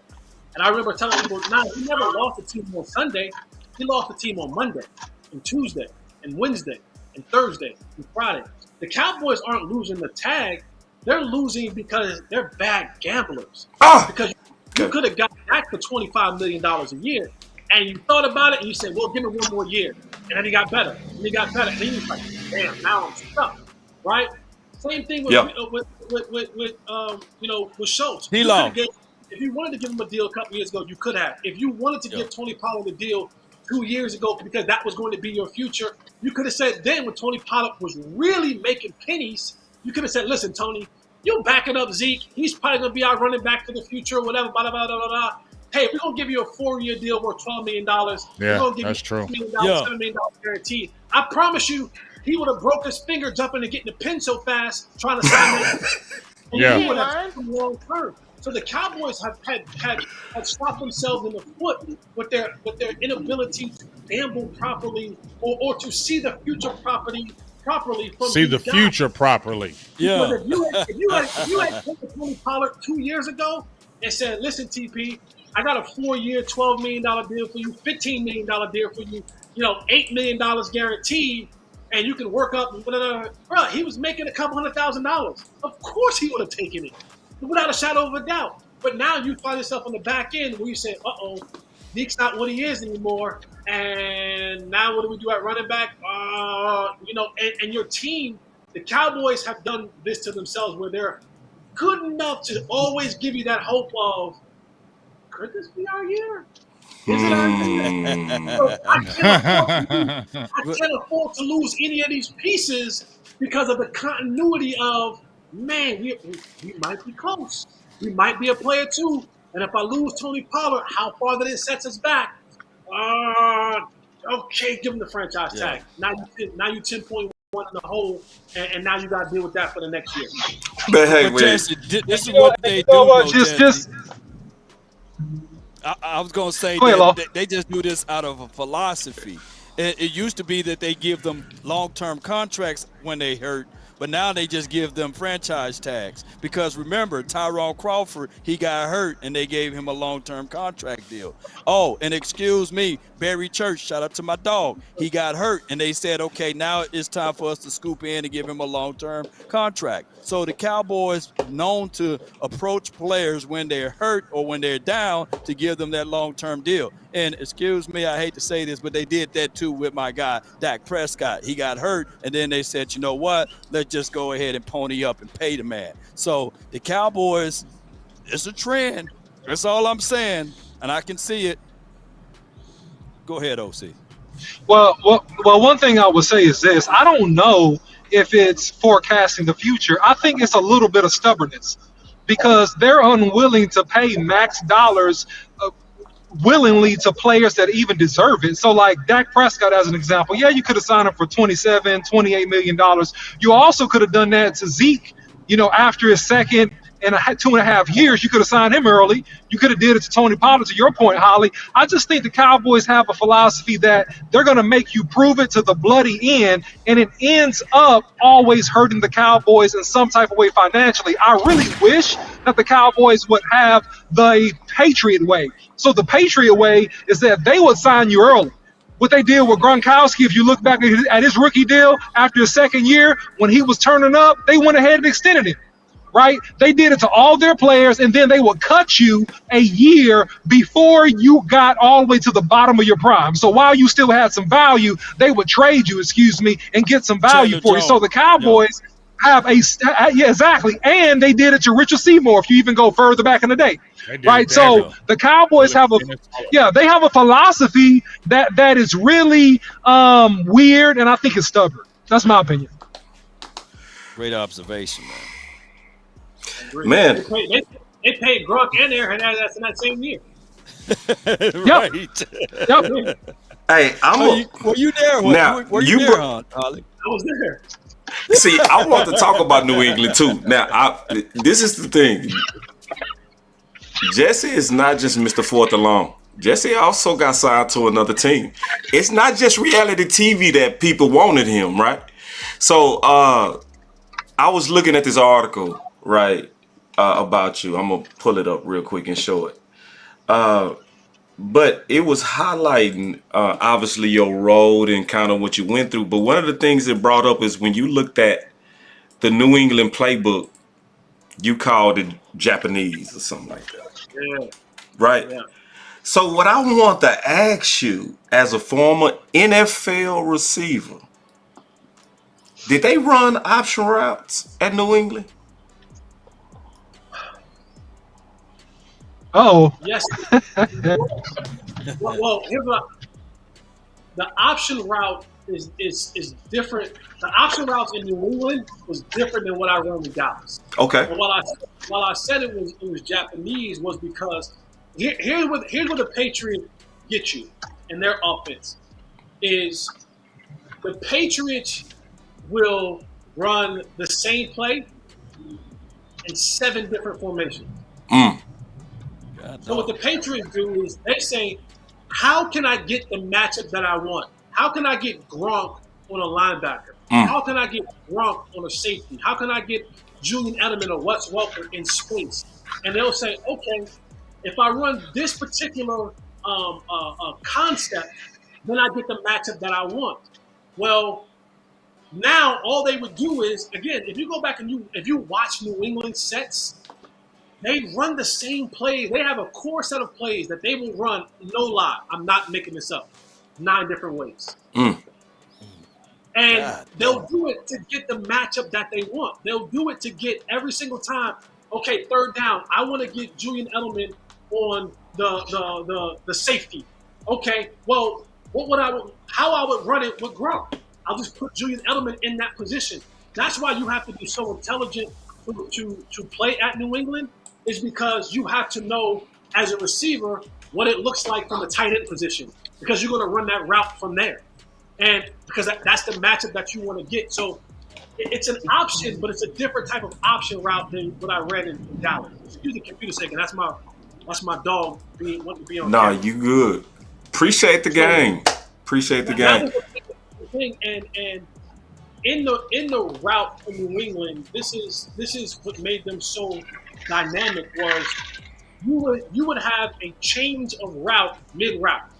and I remember telling people, he never lost the team on Sunday. He lost the team on Monday, and Tuesday, and Wednesday, and Thursday, and Friday. The Cowboys aren't losing the tag. They're losing because they're bad gamblers. Because you could have got back for $25 million a year, and you thought about it, and you said, well, give me 1 more year. And then he got better. And he got better. And he was like, damn, now I'm stuck. Right? Same thing with Schultz. He lost. If you wanted to give him a deal a couple years ago, you could have. If you wanted to give Tony Pollard a deal 2 years ago because that was going to be your future, you could have said then when Tony Pollard was really making pennies, you could have said, listen, Tony, you're backing up Zeke. He's probably going to be our running back for the future or whatever, blah, blah, blah, blah, blah. Hey, we're going to give you a 4-year deal worth $12 million. We're going to give that's you true. $6 million, $7 million guaranteed. I promise you, he would have broke his finger jumping and getting the pin so fast trying to sign that. And he would have long term. So the Cowboys have stopped themselves in the foot with their inability to gamble properly or to see the future properly from see the future properly. Yeah. Because if you had taken Tony Pollard 2 years ago and said, listen, TP, I got a 4-year, $12 million deal for you, $15 million deal for you, $8 million guaranteed, and you can work up. Bro, he was making a couple $100,000. Of course he would have taken it, without a shadow of a doubt. But now you find yourself on the back end where you say, Neek's not what he is anymore. And now what do we do at running back? And your team, the Cowboys have done this to themselves where they're good enough to always give you that hope of, could this be our year? Is it our year? So I can't afford to lose any of these pieces because of the continuity of, man, we might be close. We might be a player too. And if I lose Tony Pollard, how far that it sets us back? Okay, give him the franchise tag. Now you 10.1 in the hole, and now you got to deal with that for the next year. But hey, Jesse, this is what they do. Though, just I was gonna say Go ahead, that they just do this out of a philosophy. It used to be that they give them long-term contracts when they hurt, but now they just give them franchise tags. Because remember, Tyrone Crawford, he got hurt, and they gave him a long-term contract deal. Oh, and excuse me, Barry Church, shout out to my dog. He got hurt, and they said, okay, now it's time for us to scoop in and give him a long-term contract. So the Cowboys known to approach players when they're hurt or when they're down to give them that long-term deal. And excuse me, I hate to say this, but they did that too with my guy, Dak Prescott. He got hurt, and then they said, you know what? Let's just go ahead and pony up and pay the man. So the Cowboys, it's a trend. That's all I'm saying, and I can see it. Go ahead, OC. Well, one thing I would say is this. I don't know if it's forecasting the future. I think it's a little bit of stubbornness because they're unwilling to pay max dollars willingly to players that even deserve it. So like Dak Prescott as an example, yeah, you could have signed him for $28 million. You also could have done that to Zeke, after his second and 2.5 years. You could have signed him early. You could have did it to Tony Pollard, to your point, Holly. I just think the Cowboys have a philosophy that they're going to make you prove it to the bloody end, and it ends up always hurting the Cowboys in some type of way financially. I really wish that the Cowboys would have the Patriot way. So the Patriot way is that they would sign you early. What they did with Gronkowski, if you look back at his rookie deal after his second year, when he was turning up, they went ahead and extended it. Right? They did it to all their players, and then they would cut you a year before you got all the way to the bottom of your prime. So while you still had some value, they would trade you, and get some value for you. So the Cowboys have exactly. And they did it to Richard Seymour, if you even go further back in the day. Right? So the Cowboys have a philosophy that is really weird, and I think it's stubborn. That's my opinion. Great observation, man. Man, they paid Gronk and Aaron Hernandez in that same year. Right. Yep. Hey, were you there? Were you there, Holly? I was there. See, I want to talk about New England too. Now, this is the thing. Jesse is not just Mr. Fourth and Long. Jesse also got signed to another team. It's not just reality TV that people wanted him, right? So, I was looking at this article, right, about you. I'm going to pull it up real quick and show it. But it was highlighting, obviously, your road and kind of what you went through. But one of the things it brought up is when you looked at the New England playbook, you called it Japanese or something like that. Yeah. Right? Yeah. So what I want to ask you, as a former NFL receiver, did they run option routes at New England? Oh. Yes. well, here's what the option route is different. The option routes in New England was different than what I run in Dallas. Okay. And while I said it was Japanese was because here's what the Patriots get you in their offense is the Patriots will run the same play in 7 different formations. So what the Patriots do is they say, how can I get the matchup that I want? How can I get Gronk on a linebacker? How can I get Gronk on a safety? How can I get Julian Edelman or Wes Welker in space? And they'll say, okay, If I run this particular concept, then I get the matchup that I want. Well, now all they would do is, again, if you go back and if you watch New England sets, they run the same plays. They have a core set of plays that they will run, no lie. I'm not making this up. 9 different ways. And they'll do it to get the matchup that they want. They'll do it to get every single time, okay, third down, I want to get Julian Edelman on the safety. Okay, well, how I would run it with Gronk. I'll just put Julian Edelman in that position. That's why you have to be so intelligent to play at New England, is because you have to know as a receiver what it looks like from the tight end position, because you're going to run that route from there. And because that's the matchup that you want to get. So it's an option, but it's a different type of option route than what I read in Dallas. Excuse the computer second. That's my dog wanting to be on. Nah, you good. Appreciate the game. Appreciate the game. And in the route from New England, this is what made them so dynamic. Was you would have a change of route mid-route.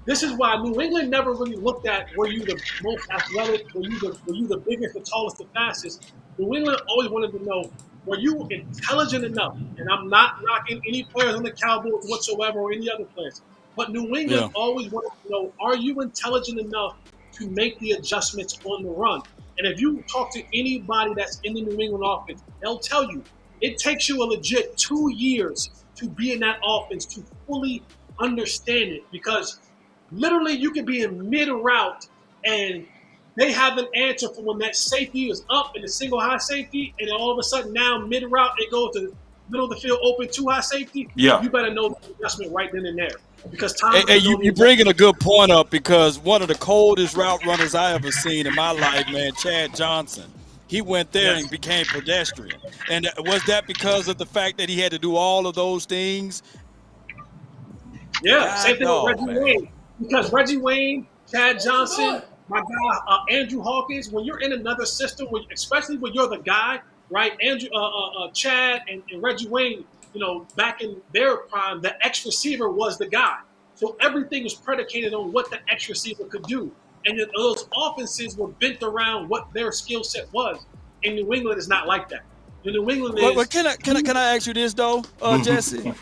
This is why New England never really looked at, were you the most athletic, were you the biggest, the tallest, the fastest. New England always wanted to know, were you intelligent enough? And I'm not knocking any players on the Cowboys whatsoever or any other players. But New England always wanted to know, are you intelligent enough to make the adjustments on the run? And if you talk to anybody that's in the New England offense, they'll tell you it takes you a legit 2 years to be in that offense to fully understand it, because literally you could be in mid-route and they have an answer for when that safety is up in the single high safety, and then all of a sudden now mid-route it goes to middle of the field open 2 high safety. Yeah. You better know the adjustment right then and there. Because you bringing a good point up, because one of the coldest route runners I ever seen in my life, man, Chad Johnson. He went there and became pedestrian. And was that because of the fact that he had to do all of those things? Yeah, same thing with Reggie Wayne. Because Reggie Wayne, Chad Johnson, my guy Andrew Hawkins, when you're in another system, especially when you're the guy, right? Chad and Reggie Wayne, back in their prime, the X receiver was the guy. So everything was predicated on what the X receiver could do. And those offenses were bent around what their skill set was. In New England, it's not like that. In New England, can I ask you this though, Jesse?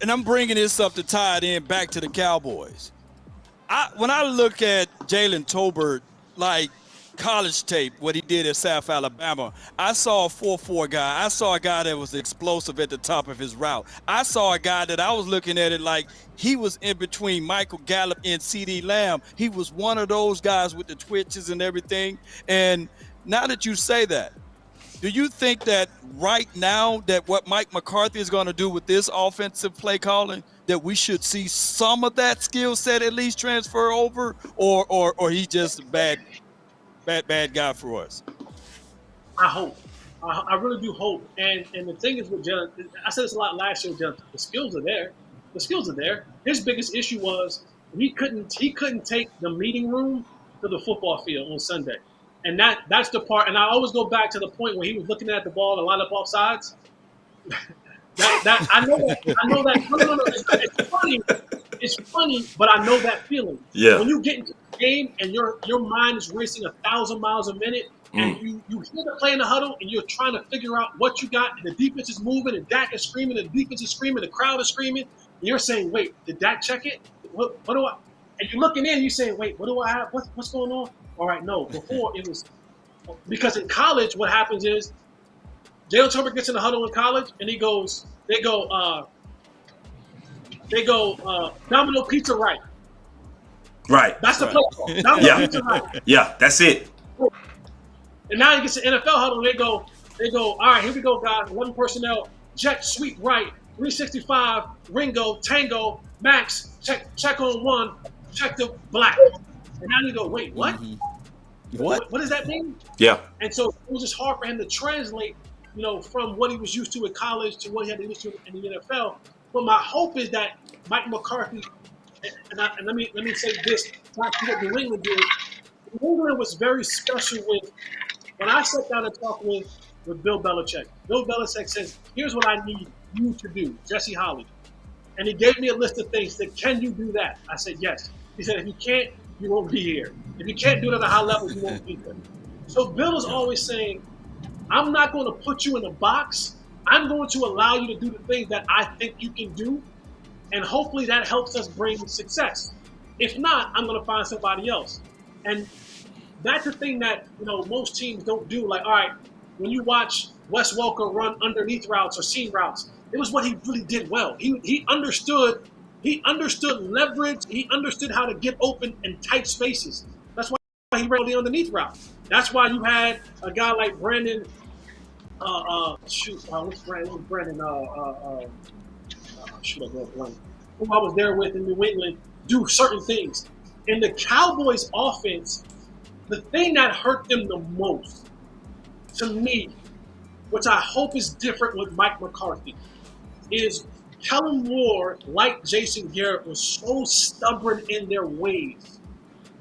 And I'm bringing this up to tie it in back to the Cowboys. When I look at Jalen Tolbert, like college tape, what he did at South Alabama, I saw a 4-4 guy. I saw a guy that was explosive at the top of his route. I saw a guy that I was looking at it like he was in between Michael Gallup and CeeDee Lamb. He was one of those guys with the twitches and everything. And now that you say that, do you think that right now that what Mike McCarthy is going to do with this offensive play calling, that we should see some of that skill set at least transfer over, or he just a bad guy for us? I hope. I really do hope. And the thing is with Jalen, I said this a lot last year, Jalen, the skills are there. The skills are there. His biggest issue was he couldn't take the meeting room to the football field on Sunday. And that's the part. And I always go back to the point where he was looking at the ball and line up off sides. I know that. No. It's funny. It's funny, but I know that feeling. Yeah. When you get into the game and your mind is racing 1,000 miles a minute, and you hear the play in the huddle, and you're trying to figure out what you got, and the defense is moving, and Dak is screaming, the defense is screaming, the crowd is screaming, and you're saying, "Wait, did Dak check it? What do I?" And you're looking in, and you're saying, "Wait, what do I have? What's going on?" All right, no. Before it was because in college, what happens is Jalen Tolbert gets in the huddle in college, and they go Domino Pizza right. Right. That's the play call. Domino Pizza right. Yeah, that's it. And now he gets the NFL huddle, and they go, all right, here we go, guys. 11 personnel, jet sweep right, 365, Ringo, Tango, Max, check on one, check the black. And now you go, wait, what? Mm-hmm. What does that mean? Yeah. And so it was just hard for him to translate, from what he was used to in college to what he had to use to in the NFL. But my hope is that Mike McCarthy, and let me say this, back to what New England did. New England was very special with, when I sat down and talked with Bill Belichick. Bill Belichick says, here's what I need you to do, Jesse Holly? And he gave me a list of things. He said, can you do that? I said, yes. He said, if you can't, you won't be here. If you can't do it at a high level, you won't be here. So Bill is always saying, I'm not going to put you in a box. I'm going to allow you to do the things that I think you can do. And hopefully that helps us bring success. If not, I'm going to find somebody else. And that's the thing that, most teams don't do. Like, all right, when you watch Wes Welker run underneath routes or seam routes, it was what he really did well. He understood leverage. He understood how to get open in tight spaces. That's why he ran the underneath route. That's why you had a guy like Brandon. What's Brandon? Who I was there with in New England, do certain things. In the Cowboys offense, the thing that hurt them the most, to me, which I hope is different with Mike McCarthy, is Kellen Moore, like Jason Garrett, was so stubborn in their ways.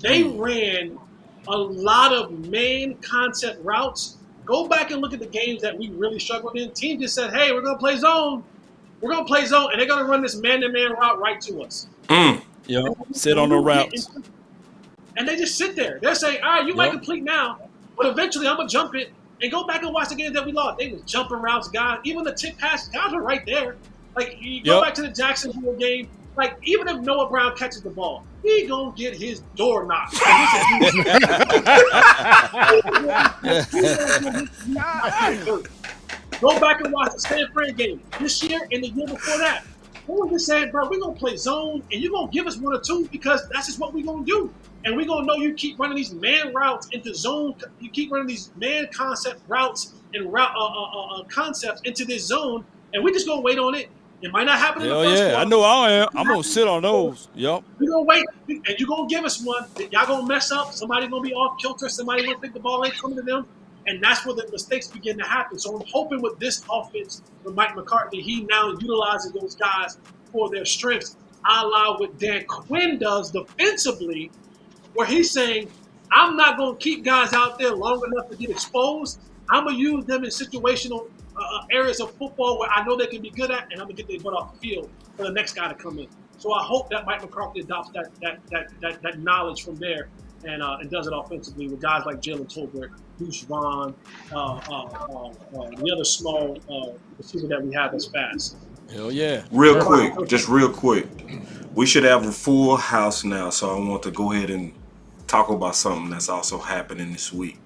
They ran a lot of man concept routes. Go back and look at the games that we really struggled in. Team just said, hey, we're going to play zone. We're going to play zone, and they're going to run this man-to-man route right to us. Yep. Sit on the routes. And they just sit there. They're saying, all right, you might complete now, but eventually I'm going to jump it and go back and watch the games that we lost. They was jumping routes, guys. Even the tip pass, guys were right there. Like, you go back to the Jacksonville game, like, even if Noah Brown catches the ball, he going to get his door knocked. Go back and watch the San Fran game this year and the year before that. They were just saying, bro, we're going to play zone, and you're going to give us one or two because that's just what we're going to do. And we're going to know you keep running these man routes into zone. You keep running these man concept routes and concepts into this zone, and we're just going to wait on it. It might not happen in the first one. I know I am. I'm going to sit on those. Yep. We're going to wait, and you're going to give us one. Y'all going to mess up. Somebody's going to be off kilter. Somebody's going to think the ball ain't coming to them. And that's where the mistakes begin to happen. So I'm hoping with this offense, with Mike McCarthy, he now utilizes those guys for their strengths, a la what Dan Quinn does defensively, where he's saying, I'm not going to keep guys out there long enough to get exposed. I'm going to use them in situational areas of football where I know they can be good at, and I'm going to get their butt off the field for the next guy to come in. So I hope that Mike McCarthy adopts that knowledge from there and does it offensively with guys like Jalen Tolbert, Bruce Vaughn, the other small receiver that we have that's fast. Hell yeah. Real quick. We should have a full house now, so I want to go ahead and talk about something that's also happening this week.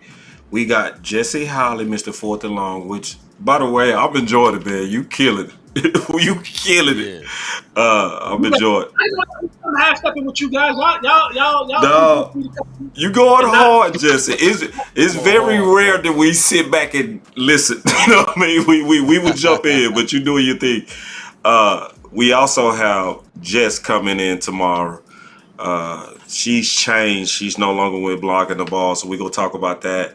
We got Jesse Holly, Mr. Fourth and Long, which, by the way, I'm enjoying it, man. You killing it. You killing it. I'm enjoying it. I'm half-stepping with you guys. Y'all. No, you going hard, Jesse. It's very rare that we sit back and listen. You know what I mean? We would jump in, but you doing your thing. We also have Jess coming in tomorrow. She's changed. She's no longer with blocking the ball, so we're going to talk about that.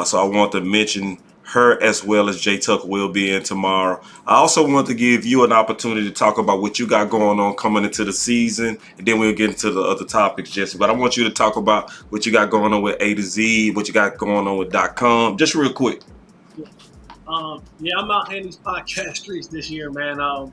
So I want to mention her as well as Jay Tuck will be in tomorrow. I also want to give you an opportunity to talk about what you got going on coming into the season, and then we'll get into the other topics, Jesse. But I want you to talk about what you got going on with A to Z, what you got going on with .com, just real quick. I'm out here in these podcast streets this year, man. I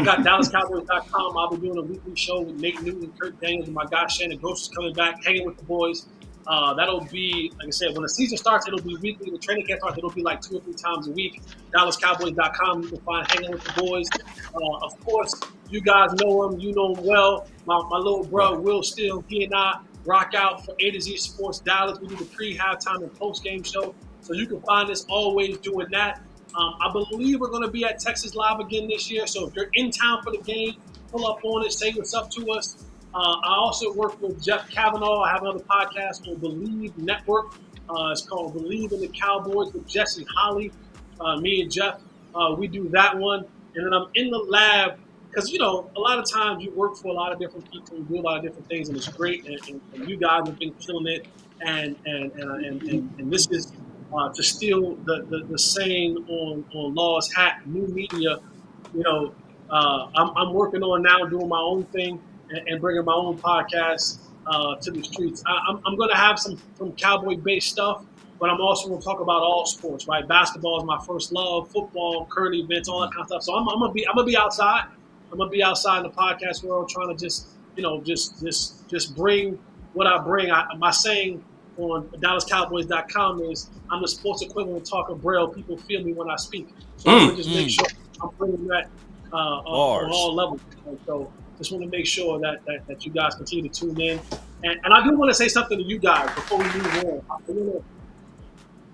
got DallasCowboys.com. I'll be doing a weekly show with Nate Newton, Kurt Daniels, and my guy Shannon Gross is coming back, hanging with the boys. That'll be, like I said, when the season starts, it'll be weekly. The training camp starts, it'll be like 2 or 3 times a week. DallasCowboys.com, you can find Hanging with the Boys. Of course, you guys know him. You know him well. My little bro, Will Steele, he and I rock out for A to Z Sports Dallas. We do the pre-halftime and post-game show. So you can find us always doing that. I believe we're going to be at Texas Live again this year. So if you're in town for the game, pull up on it, say what's up to us. I also work with Jeff Kavanaugh. I have another podcast on Believe Network. It's called Believe in the Cowboys with Jesse Holly. Me and Jeff, we do that one. And then I'm in the lab because, a lot of times you work for a lot of different people, you do a lot of different things, and it's great. And you guys have been killing it. And this is to steal the saying on Law's hat, new media. I'm working on now doing my own thing and bringing my own podcast to the streets. I'm going to have some Cowboy-based stuff, but I'm also going to talk about all sports, right? Basketball is my first love, football, current events, all that kind of stuff. So I'm gonna be outside. I'm gonna be outside in the podcast world, trying to just bring what I bring. My saying on DallasCowboys.com is, I'm the sports equivalent of talking Braille. People feel me when I speak. So I'm gonna just make sure I'm bringing that on all levels. And so just want to make sure that you guys continue to tune in. And I do want to say something to you guys before we move on.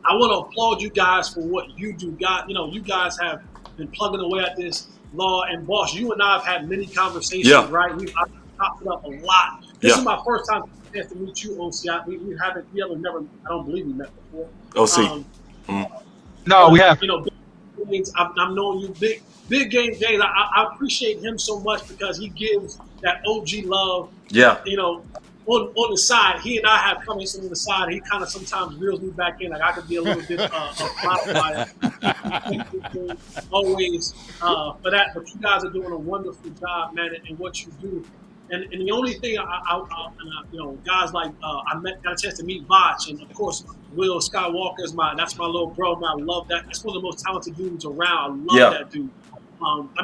I want to applaud you guys for what you do. You guys have been plugging away at this. Law and Boss, you and I have had many conversations, right? I've talked it up a lot. This is my first time to meet you, OC. We haven't, I don't believe we met before. OC. No, we haven't. Big games, I'm knowing you, big game James. I appreciate him so much because he gives that OG love. Yeah. On the side, he and I have conversations on the side. He kind of sometimes reels me back in. Like I could be a little bit always for that. But you guys are doing a wonderful job, man, and what you do. And the only thing guys like got a chance to meet Vach, and of course Will Skywalker is that's my little bro, man. I love that. That's one of the most talented dudes around. I love that dude.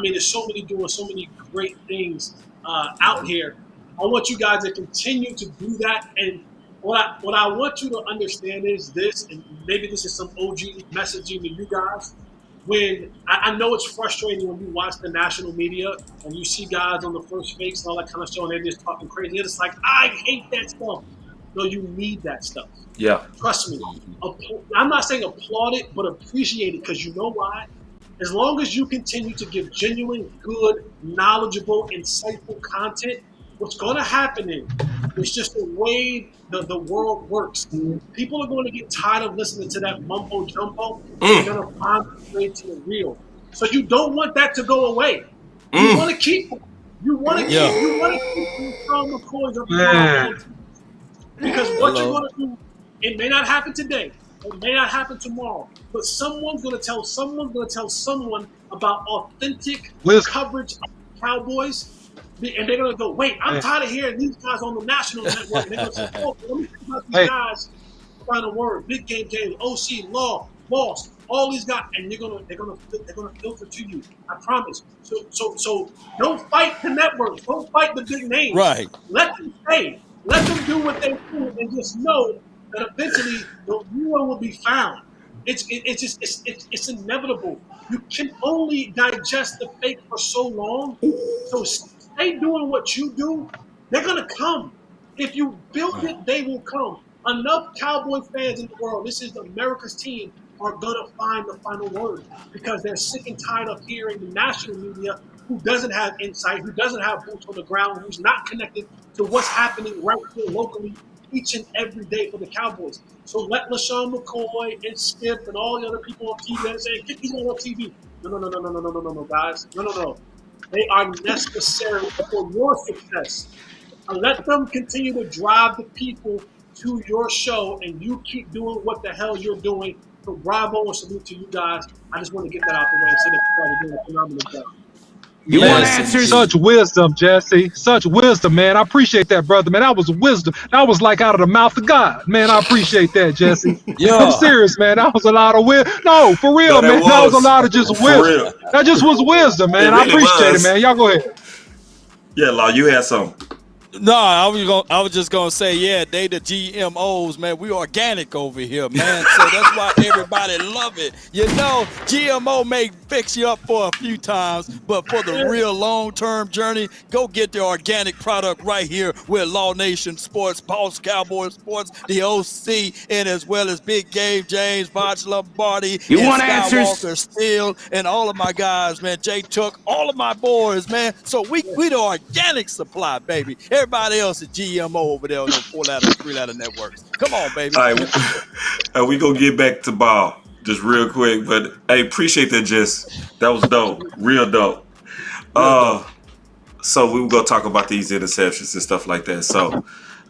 There's so many doing so many great things out here. I want you guys to continue to do that. And what I want you to understand is this, and maybe this is some OG messaging to you guys. When I know it's frustrating when you watch the national media and you see guys on the first fakes and all that kind of stuff, and they're just talking crazy. It's like, I hate that stuff. No, you need that stuff. Yeah. Trust me. I'm not saying applaud it, but appreciate it, because you know why? As long as you continue to give genuine, good, knowledgeable, insightful content, what's going to happen is, it's just the way the world works. People are going to get tired of listening to that mumbo jumbo. They're going to find the way to the real. So you don't want that to go away. You want to keep it. You want to keep the McCoys of the because what you're going to do, it may not happen today. It may not happen tomorrow. But someone's going to tell someone about authentic coverage of the Cowboys. And they're going to go, wait, I'm tired of hearing these guys on the national network. And they're going to say, oh, let me think about these guys around the word. Big Game James, OC, Law, Boss, all these guys. And they're going to filter to you. I promise. So don't fight the networks. Don't fight the big names. Right. Let them stay. Let them do what they do, and just know that eventually the real will be found. It's inevitable. You can only digest the fake for so long. So stay doing what you do. They're gonna come. If you build it, they will come. Enough Cowboy fans in the world, this is America's team, are gonna find the final word, because they're sick and tired of hearing the national media who doesn't have insight, who doesn't have boots on the ground, who's not connected to what's happening right here locally each and every day for the Cowboys. So let LaShawn McCoy and Skip and all the other people on TV and say, get these on TV. No, guys. No. They are necessary for your success. And let them continue to drive the people to your show, and you keep doing what the hell you're doing. So bravo and salute to you guys. I just want to get that out the way and say that you guys are doing a phenomenal job. You want answers? Such wisdom, Jesse. Such wisdom, man. I appreciate that, brother, man. That was wisdom. That was like out of the mouth of God, man. I appreciate that, Jesse. I'm serious, man. That was a lot of wisdom. No, for real, man. That was a lot of just wisdom. That just was wisdom, man. Really I appreciate it, man. Y'all go ahead. Yeah, Law, you had something. No, I was just gonna say, yeah, they the GMOs, man. We organic over here, man. So that's why everybody love it. GMO may fix you up for a few times, but for the real long-term journey, go get the organic product right here with Law Nation Sports, Boss Cowboy Sports, the OC, and as well as Big Game James, Vach Lombardi, You and want Skywalker answers? Steele, and all of my guys, man. Jay Took, all of my boys, man. So we the organic supply, baby. Everybody else is GMO over there on the 4-letter, 3-letter networks. Come on, baby. All right, we gonna get back to ball just real quick, but hey, appreciate that, Jess. That was dope, real dope. So we were gonna talk about these interceptions and stuff like that. So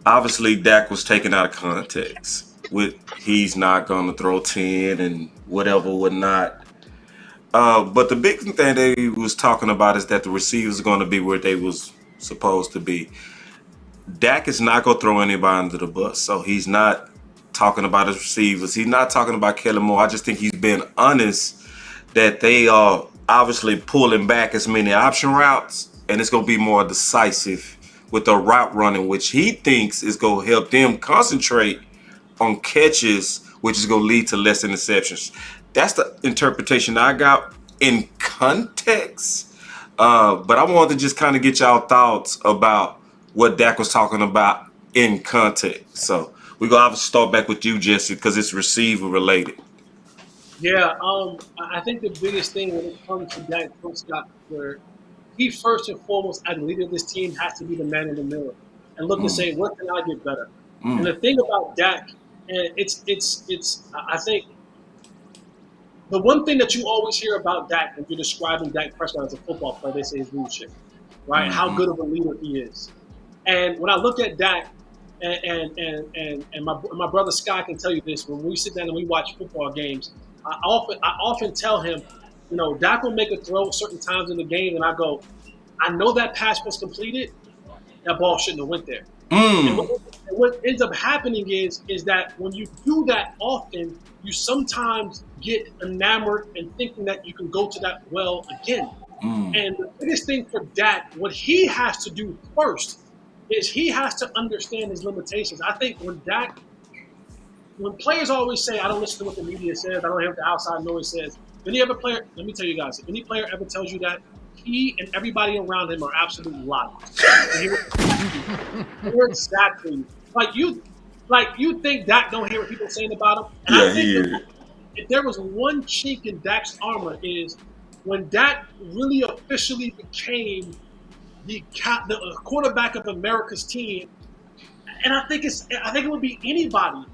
obviously Dak was taken out of context with he's not gonna throw 10 and whatnot. But the big thing that he was talking about is that the receivers are gonna be where they was supposed to be. Dak is not gonna throw anybody under the bus, so he's not talking about his receivers. He's not talking about Kellen Moore. I just think he's being honest that they are obviously pulling back as many option routes, and it's going to be more decisive with the route running, which he thinks is going to help them concentrate on catches, which is going to lead to less interceptions. That's the interpretation I got in context. But I wanted to just kind of get y'all thoughts about what Dak was talking about in context. So we're going to obviously start back with you, Jesse, because it's receiver related. Yeah, I think the biggest thing when it comes to Dak Prescott, where he first and foremost, as the leader of this team, has to be the man in the mirror and look and say, what can I get better? And the thing about Dak, and I think the one thing that you always hear about Dak when you're describing Dak Prescott as a football player, they say his leadership, right? How good of a leader he is. And when I look at Dak, and my brother Scott can tell you this, when we sit down and we watch football games, I often tell him, Dak will make a throw certain times in the game, and I go, I know that pass was completed, that ball shouldn't have went there. And what ends up happening is that when you do that often, you sometimes get enamored and thinking that you can go to that well again. And the biggest thing for Dak, what he has to do first is he has to understand his limitations. I think when players always say, I don't listen to what the media says, I don't hear what the outside noise says. Any other player, let me tell you guys, if any player ever tells you that, he and everybody around him are absolute liars. You're exactly like you think Dak don't hear what people are saying about him. And I think if there was one chink in Dak's armor is when Dak really officially became the quarterback of America's team, and I think it would be anybody.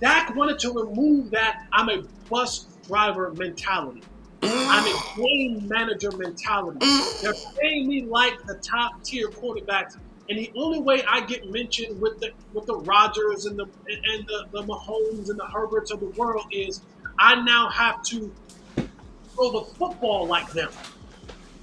Dak wanted to remove that I'm a bus driver mentality. I'm a game manager mentality. They're paying me like the top tier quarterbacks, and the only way I get mentioned with the Rodgers and the Mahomes and the Herberts of the world is I now have to throw the football like them.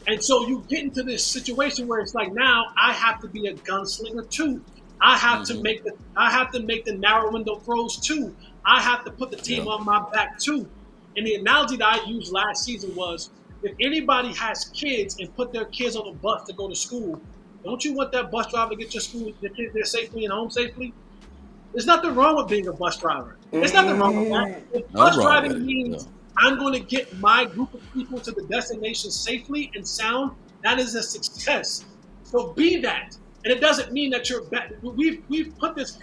And so you get into this situation where it's like now I have to be a gunslinger too. I have to make the narrow window throws too. I have to put the team on my back too. And the analogy that I used last season was if anybody has kids and put their kids on a bus to go to school, don't you want that bus driver to get your kids there safely and home safely? There's nothing wrong with being a bus driver. There's nothing wrong with that. If bus driving means I'm going to get my group of people to the destination safely and sound, that is a success. So be that. And it doesn't mean that you're bad. We've put this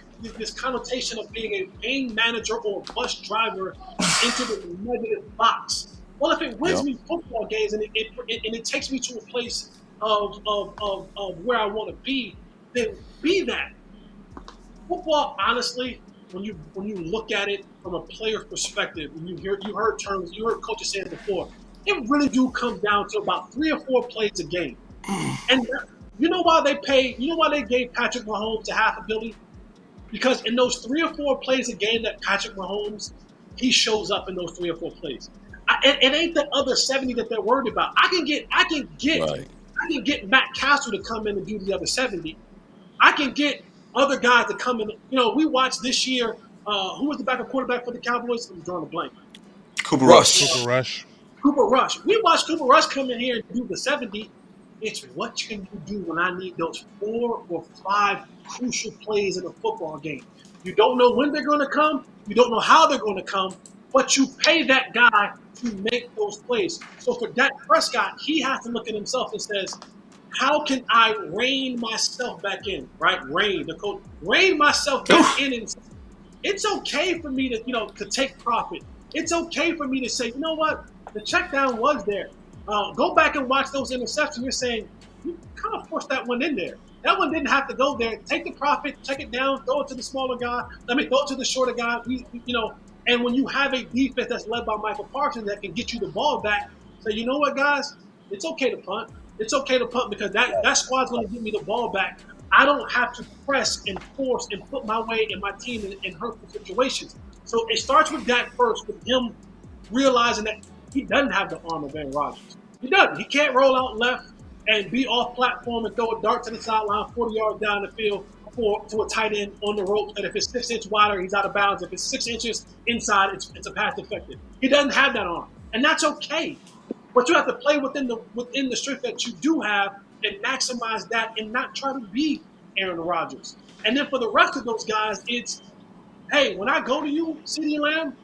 connotation of being a game manager or a bus driver into the negative box. Well, if it wins me football games and it takes me to a place of where I want to be, then be that. Football, honestly, when you look at it from a player's perspective, and you heard coaches say it before, it really do come down to about 3 or 4 plays a game. And you know why they gave Patrick Mahomes $500 million? Because in those 3 or 4 plays a game that Patrick Mahomes, he shows up in those 3 or 4 plays. It ain't the other 70 that they're worried about. I can get Matt Castle to come in and do the other 70. I can get other guys to come in. We watched this year. Who was the backup quarterback for the Cowboys? I'm drawing a blank. Cooper Rush. Cooper Rush. We watched Cooper Rush come in here and do the 70. It's what can you do when I need those 4 or 5 crucial plays in a football game. You don't know when they're going to come. You don't know how they're going to come. But you pay that guy to make those plays. So for Dak Prescott, he has to look at himself and says, how can I rein myself back in, right? Rein myself back in. And it's okay for me to take profit. It's okay for me to say, you know what? The check down was there. Go back and watch those interceptions. You're saying, you kind of forced that one in there. That one didn't have to go there. Take the profit, check it down, throw it to the smaller guy. Throw it to the shorter guy. And when you have a defense that's led by Michael Parsons that can get you the ball back, say, you know what, guys? It's okay to punt. It's okay to punt because that squad's going to give me the ball back. I don't have to press and force and put my way and my team in hurtful situations. So it starts with that first, with him realizing that he doesn't have the arm of Aaron Rodgers. He doesn't. He can't roll out left and be off platform and throw a dart to the sideline 40 yards down the field for a tight end on the rope that if it's 6 inches wider, he's out of bounds. If it's 6 inches inside, it's a pass deflected. He doesn't have that arm, and that's okay. But you have to play within the strength that you do have and maximize that and not try to be Aaron Rodgers. And then for the rest of those guys, it's, hey, when I go to you, CeeDee Lamb,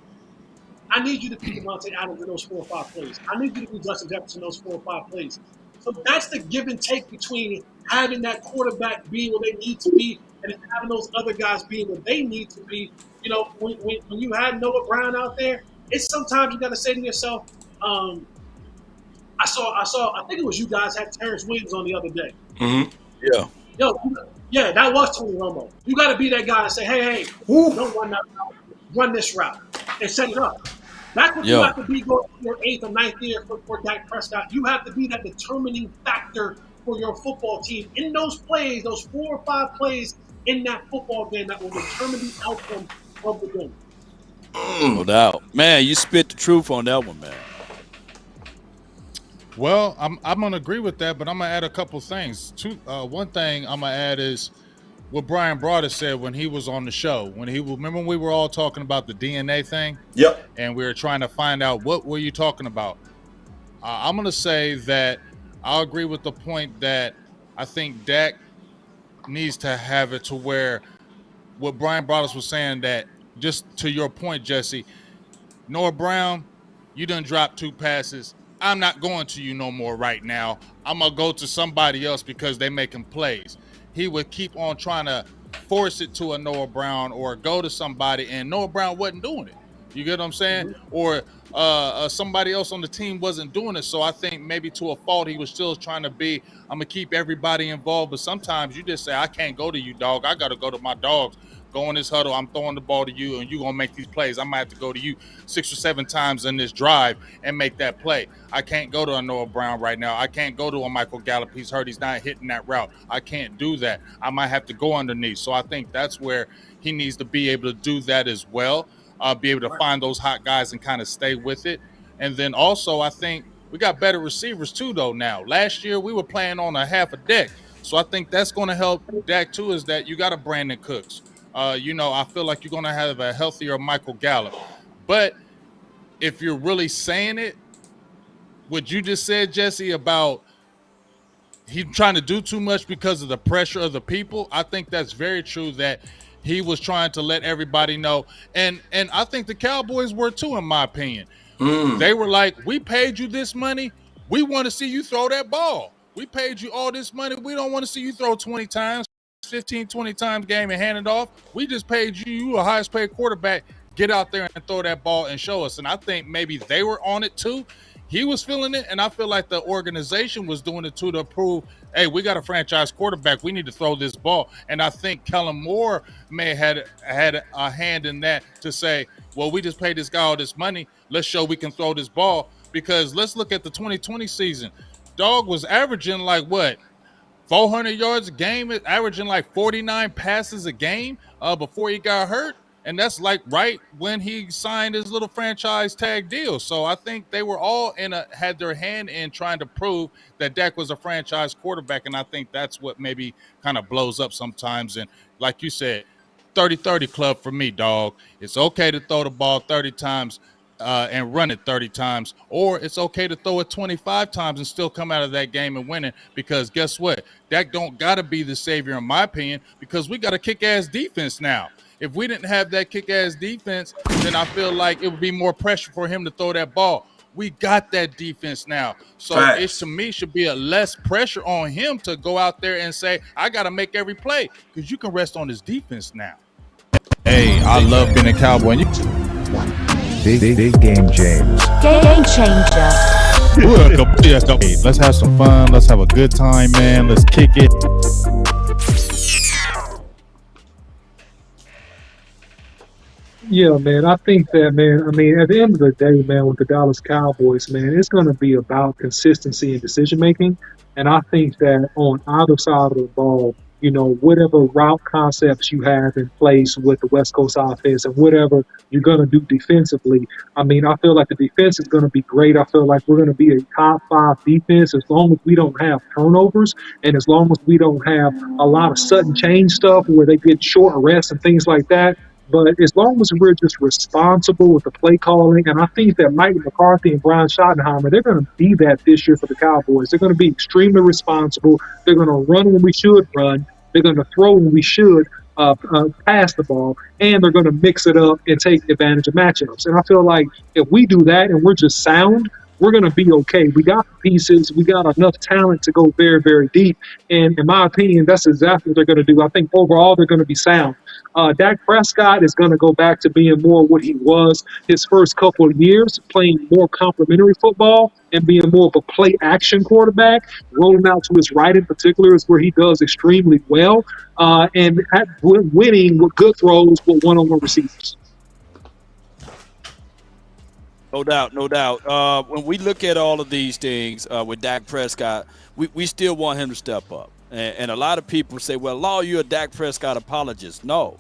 I need you to be Devontae Adams in those 4 or 5 plays. I need you to be Justin Jefferson in those 4 or 5 plays. So that's the give and take between having that quarterback being where they need to be and having those other guys being where they need to be. You know, when you had Noah Brown out there, it's sometimes you got to say to yourself, I think it was you guys had Terrence Williams on the other day. Mm-hmm. Yeah. Yeah, that was Tony Romo. You got to be that guy and say, hey, don't run that route. Run this route and set it up. That's what you have to be going for your 8th or 9th year for Dak Prescott. You have to be that determining factor for your football team in those plays, those 4 or 5 plays in that football game that will determine the outcome of the game. No doubt. Man, you spit the truth on that one, man. Well, I'm gonna agree with that, but I'm gonna add a couple things. One thing I'm gonna add is what Brian Broaddus said when he was on the show. Remember when we were all talking about the DNA thing? Yep. And we were trying to find out what were you talking about. I'm gonna say that I'll agree with the point that I think Dak needs to have it to where what Brian Broaddus was saying, that just to your point, Jesse, Noah Brown, you done dropped 2 passes. I'm not going to you no more right now. I'm going to go to somebody else because they making plays. He would keep on trying to force it to a Noah Brown or go to somebody, and Noah Brown wasn't doing it. You get what I'm saying? Or somebody else on the team wasn't doing it. So I think maybe to a fault he was still trying to be, I'm going to keep everybody involved. But sometimes you just say, I can't go to you, dog. I got to go to my dogs. Go in this huddle. I'm throwing the ball to you, and you're going to make these plays. I might have to go to you 6 or 7 times in this drive and make that play. I can't go to a Noah Brown right now. I can't go to a Michael Gallup. He's hurt. He's not hitting that route. I can't do that. I might have to go underneath. So I think that's where he needs to be able to do that as well, be able to find those hot guys and kind of stay with it. And then also I think we got better receivers too, though, now. Last year we were playing on a half a deck. So I think that's going to help Dak too, is that you got a Brandon Cooks. I feel like you're going to have a healthier Michael Gallup. But if you're really saying it, what you just said, Jesse, about he trying to do too much because of the pressure of the people, I think that's very true, that he was trying to let everybody know. And I think the Cowboys were too, in my opinion. They were like, we paid you this money. We want to see you throw that ball. We paid you all this money. We don't want to see you throw 20 times. 15, 20 times game and hand it off. We just paid you a highest paid quarterback. Get out there and throw that ball and show us. And I think maybe they were on it too. He was feeling it, and I feel like the organization was doing it too, to prove, hey, we got a franchise quarterback. We need to throw this ball. And I think Kellen Moore may have had a hand in that, to say, well, we just paid this guy all this money. Let's show we can throw this ball. Because let's look at the 2020 season. Dog was averaging like what? 400 yards a game, averaging like 49 passes a game before he got hurt. And that's like right when he signed his little franchise tag deal. So I think they were all had their hand in trying to prove that Dak was a franchise quarterback. And I think that's what maybe kind of blows up sometimes. And like you said, 30-30 club for me, dog. It's okay to throw the ball 30 times and run it 30 times, or it's okay to throw it 25 times and still come out of that game and win it, because guess what? Dak don't got to be the savior, in my opinion, because we got a kick-ass defense now. If we didn't have that kick-ass defense, then I feel like it would be more pressure for him to throw that ball. We got that defense now. So it, to me, should be a less pressure on him to go out there and say, I got to make every play, because you can rest on his defense now. Hey, I love being a Cowboy. Big game, James. Game changer. Hey, let's have some fun. Let's have a good time, man. Let's kick it. Yeah, man. I think that, man. I mean, at the end of the day, man, with the Dallas Cowboys, man, it's going to be about consistency and decision making. And I think that on either side of the ball, whatever route concepts you have in place with the West Coast offense and whatever you're going to do defensively. I mean, I feel like the defense is going to be great. I feel like we're going to be a top 5 defense as long as we don't have turnovers and as long as we don't have a lot of sudden change stuff where they get short arrests and things like that. But as long as we're just responsible with the play calling, and I think that Mike McCarthy and Brian Schottenheimer, they're going to be that this year for the Cowboys. They're going to be extremely responsible. They're going to run when we should run. They're going to throw when we should pass the ball, and they're going to mix it up and take advantage of matchups. And I feel like if we do that and we're just sound, we're going to be okay. We got the pieces. We got enough talent to go very, very deep. And in my opinion, that's exactly what they're going to do. I think overall they're going to be sound. Dak Prescott is going to go back to being more what he was his first couple of years, playing more complementary football and being more of a play action quarterback. Rolling out to his right in particular is where he does extremely well, and winning with good throws with one-on-one receivers. No doubt, no doubt. When we look at all of these things with Dak Prescott, we still want him to step up. And a lot of people say, well, Law, you're a Dak Prescott apologist. No.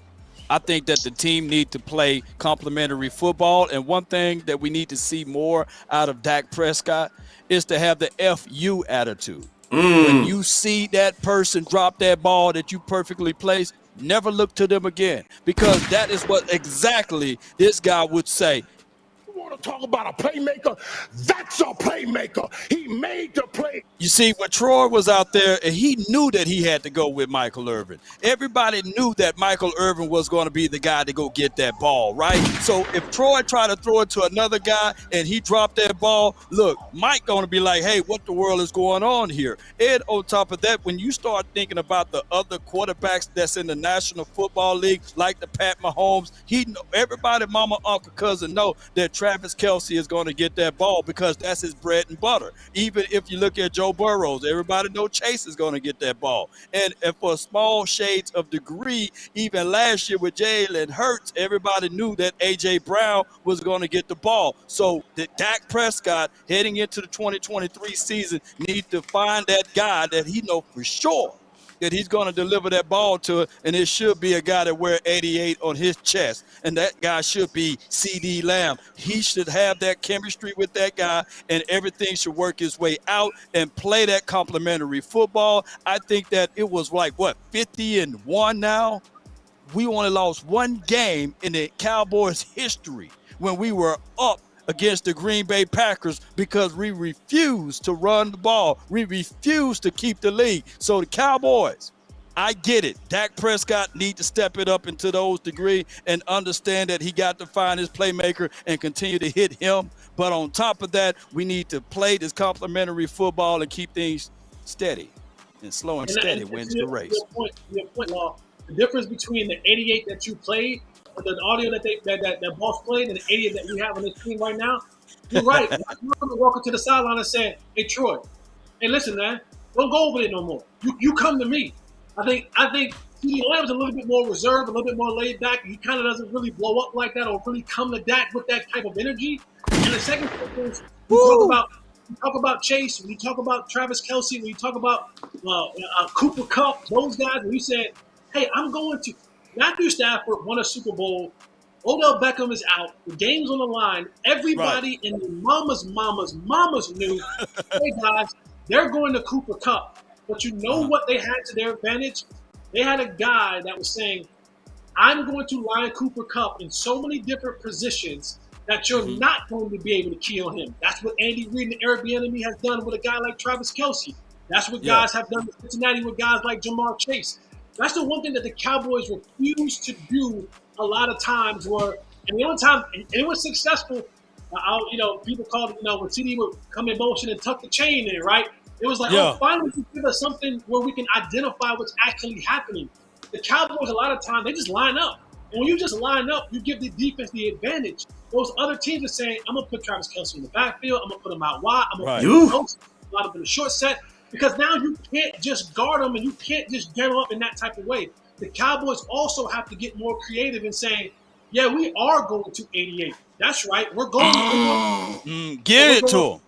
I think that the team need to play complementary football. And one thing that we need to see more out of Dak Prescott is to have the FU attitude. When you see that person drop that ball that you perfectly placed, never look to them again. Because that is what exactly this guy would say. To talk about a playmaker, that's a playmaker. He made the play. You see, when Troy was out there, and he knew that he had to go with Michael Irvin. Everybody knew that Michael Irvin was going to be the guy to go get that ball, right? So if Troy tried to throw it to another guy and he dropped that ball, look, Mike going to be like, hey, what the world is going on here? And on top of that, when you start thinking about the other quarterbacks that's in the National Football League, like the Pat Mahomes, everybody, mama, uncle, cousin know that Travis Kelce is going to get that ball because that's his bread and butter. Even if you look at Joe Burrows, everybody know Chase is going to get that ball. And for small shades of degree, even last year with Jalen Hurts, everybody knew that A.J. Brown was going to get the ball. So the Dak Prescott heading into the 2023 season need to find that guy that he know for sure that he's going to deliver that ball to, and it should be a guy that wear 88 on his chest, and that guy should be C.D. Lamb. He should have that chemistry with that guy, and everything should work his way out and play that complementary football. I think that it was like, 50-1 now? We only lost one game in the Cowboys' history when we were up against the Green Bay Packers because we refused to run the ball. We refused to keep the lead. So the Cowboys, I get it. Dak Prescott need to step it up into those degree and understand that he got to find his playmaker and continue to hit him. But on top of that, we need to play this complementary football and keep things steady. And slow and steady wins the race. Your point, Law. The difference between the 88 that you played, the audio that boss played, and the 88 that we have on this team right now, you're right. You're going to walk up to the sideline and say, hey, Troy, hey, listen, man, don't go over there no more. You come to me. I think C.D. Lamb's a little bit more reserved, a little bit more laid back. He kind of doesn't really blow up like that or really come to Dak with that type of energy. And the second thing is, you talk about Chase, when you talk about Travis Kelce, when you talk about Cooper Kupp, those guys, when you said, hey, I'm going to – Matthew Stafford won a Super Bowl. Odell Beckham is out. The game's on the line. Everybody in the mamas knew, hey, guys, they're going to Cooper Kupp. But you know what they had to their advantage? They had a guy that was saying, I'm going to line Cooper Kupp in so many different positions that you're not going to be able to key on him. That's what Andy Reid and Eric Bieniemy has done with a guy like Travis Kelce. That's what guys have done with Cincinnati with guys like Jamar Chase. That's the one thing that the Cowboys refuse to do a lot of times and the only time, and it was successful, people called it, when CD would come in motion and tuck the chain in, right? It was like, finally you give us something where we can identify what's actually happening. The Cowboys, a lot of times, they just line up. And when you just line up, you give the defense the advantage. Those other teams are saying, I'm going to put Travis Kelce in the backfield. I'm going to put him out wide. I'm going to put him in the post, a lot of in the short set. Because now you can't just guard them and you can't just get them up in that type of way. The Cowboys also have to get more creative in saying, yeah, we are going to 88. That's right. We're going to give it to them.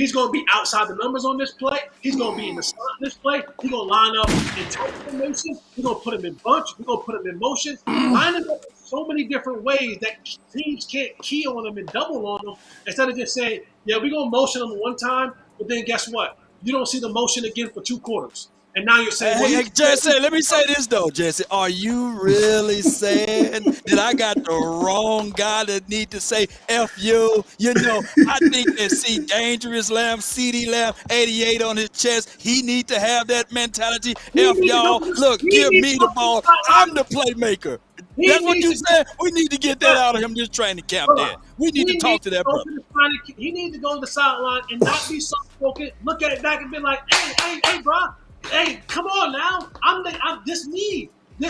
He's going to be outside the numbers on this play. He's going to be in the slot on this play. He's going to line up in tight formation. We're going to put him in bunch. We're going to put him in motion. Line him up in so many different ways that teams can't key on him and double on him instead of just saying, yeah, we're going to motion him one time, but then guess what? You don't see the motion again for 2 quarters. And now you're saying, hey, Jesse, let me say this, though, Jesse. Are you really saying that I got the wrong guy that need to say F you? You know, I think that Dangerous Lamb, CD Lamb, 88 on his chest, he need to have that mentality. F y'all. Look, give me the ball. I'm the playmaker. That's what you said. We need to get that out of him, this training camp there. We need to talk to that brother. He needs to go to the sideline and not be soft-spoken. Look at it back and be like, hey, bro. Hey, come on now! This me. I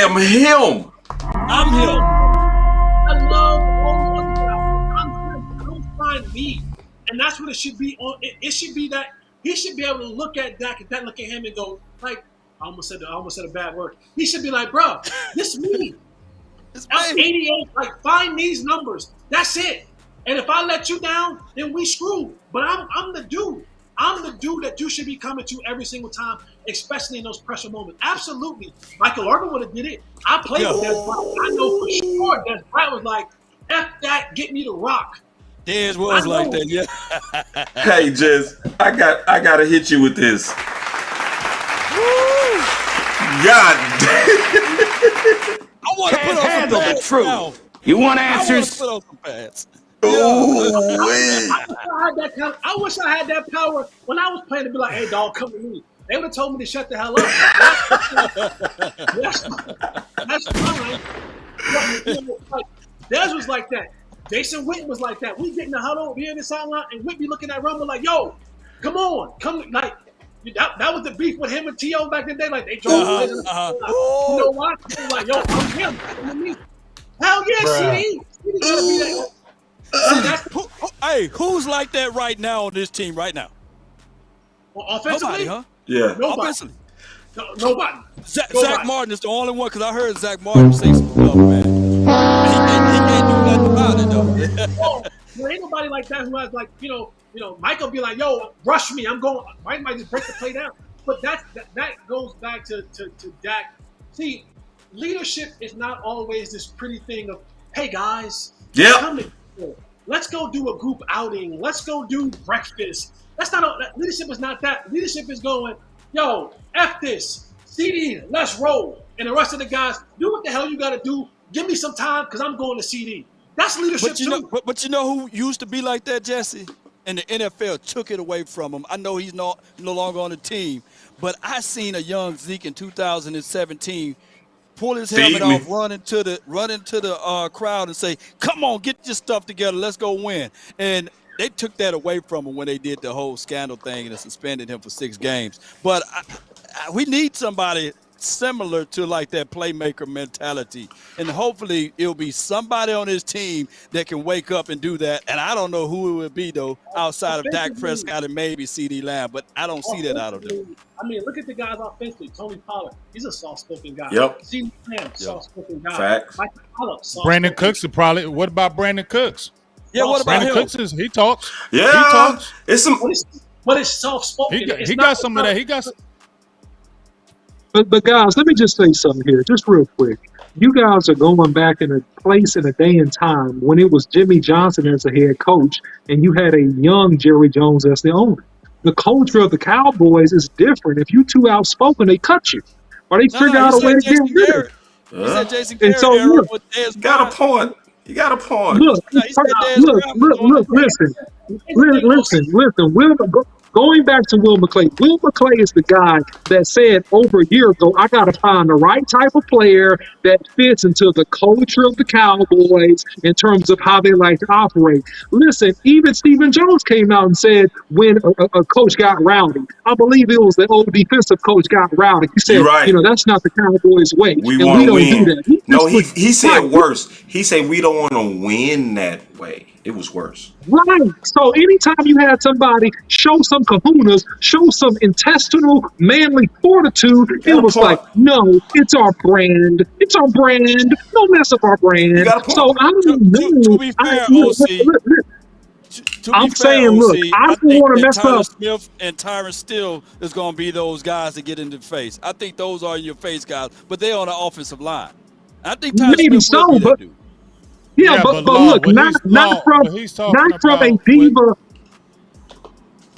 am him. I'm him. I love all the guys. Don't find me, and that's what it should be. It should be that he should be able to look at Dak and Dak look at him and go like, I almost said a bad word. He should be like, bro, this me. I'm 88. Like, find these numbers. That's it. And if I let you down, then we screwed. But I'm the dude. I'm the dude that you should be coming to every single time, especially in those pressure moments. Absolutely. Michael Irvin would have did it. I played with Des Bryant. I know for sure Des Bryant was like, F that, get me the rock. Des was like that, yeah. Hey, Jez, I gotta hit you with this. God I want to put on some pads. True. You want answers? I want to put on some pads. I wish I had that power when I was playing to be like, hey, dog, come to me. They would have told me to shut the hell up. That's fine. Like, Dez was like that. Jason Witten was like that. We get in the huddle, we in the sideline, and Whit be looking at Rumble like, yo, come on. Like, that was the beef with him and T.O. back in the day. Like, they drove You know what? Like, yo, I'm him. I'm me. Hell yeah, CD. CD gotta be that. Who's like that right now on this team right now? Well, offensively? Nobody, huh? Yeah. Nobody. Offensively. Nobody. Zach Martin is the only one because I heard Zach Martin say some stuff, man. He can't do nothing about it, though. There ain't nobody like that who has like, Michael be like, yo, rush me. I'm going. Mike might just break the play down. But that goes back to Dak. See, leadership is not always this pretty thing of, hey, guys, come in. Let's go do a group outing. Let's go do breakfast. Leadership is not that. Leadership is going, yo, F this. CD, let's roll. And the rest of the guys, do what the hell you got to do. Give me some time because I'm going to CD. That's leadership too. But you know who used to be like that, Jesse? And the NFL took it away from him. I know he's no longer on the team, but I seen a young Zeke in 2017 pull his helmet off, run into the crowd and say, come on, get your stuff together. Let's go win. And they took that away from him when they did the whole scandal thing and suspended him for 6 games. But we need somebody similar to like that playmaker mentality. And hopefully it'll be somebody on his team that can wake up and do that. And I don't know who it would be, though, outside of Dak Prescott and maybe CD Lamb, but I don't see that out of them. I mean, look at the guys offensively. Tony Pollard, he's a soft-spoken guy. Yep. CD Lamb, soft-spoken guy. Facts. Michael Pollard, Brandon Cooks would probably. What about Brandon Cooks? Yeah, what about Brandon him? Cooks? He talks. Yeah. He talks. It's some. But it's soft-spoken. He got some of that. He got. But guys, let me just say something here, just real quick. You guys are going back in a place in a day and time when it was Jimmy Johnson as a head coach, and you had a young Jerry Jones as the owner. The culture of the Cowboys is different. If you too outspoken, they cut you, or they figure out a way to get rid of you. He said Jason Garrett. And so look, got a point. You got a point. Look, listen. Going back to Will McClay, Will McClay is the guy that said over a year ago, I got to find the right type of player that fits into the culture of the Cowboys in terms of how they like to operate. Listen, even Stephen Jones came out and said when a coach got rowdy, I believe it was the old defensive coach got rowdy. He said, that's not the Cowboys' way. We don't win. do that. He said worse. He said we don't want to win that way. It was worse. Right. So anytime you had somebody show some kahunas, show some intestinal manly fortitude, it was like, no, it's our brand. It's our brand. Don't mess up our brand. So I don't know. To be fair, OC. To I'm be fair, saying, look, OC, I I don't think want to that mess Tyler up. Smith and Tyron Steele is going to be those guys that get in the face. I think those are your face guys, but they're on the offensive line. I think Tyler Maybe Smith will be so, that but dude. yeah, Yeah, but but Law, look, what he's talking not from a about with diva.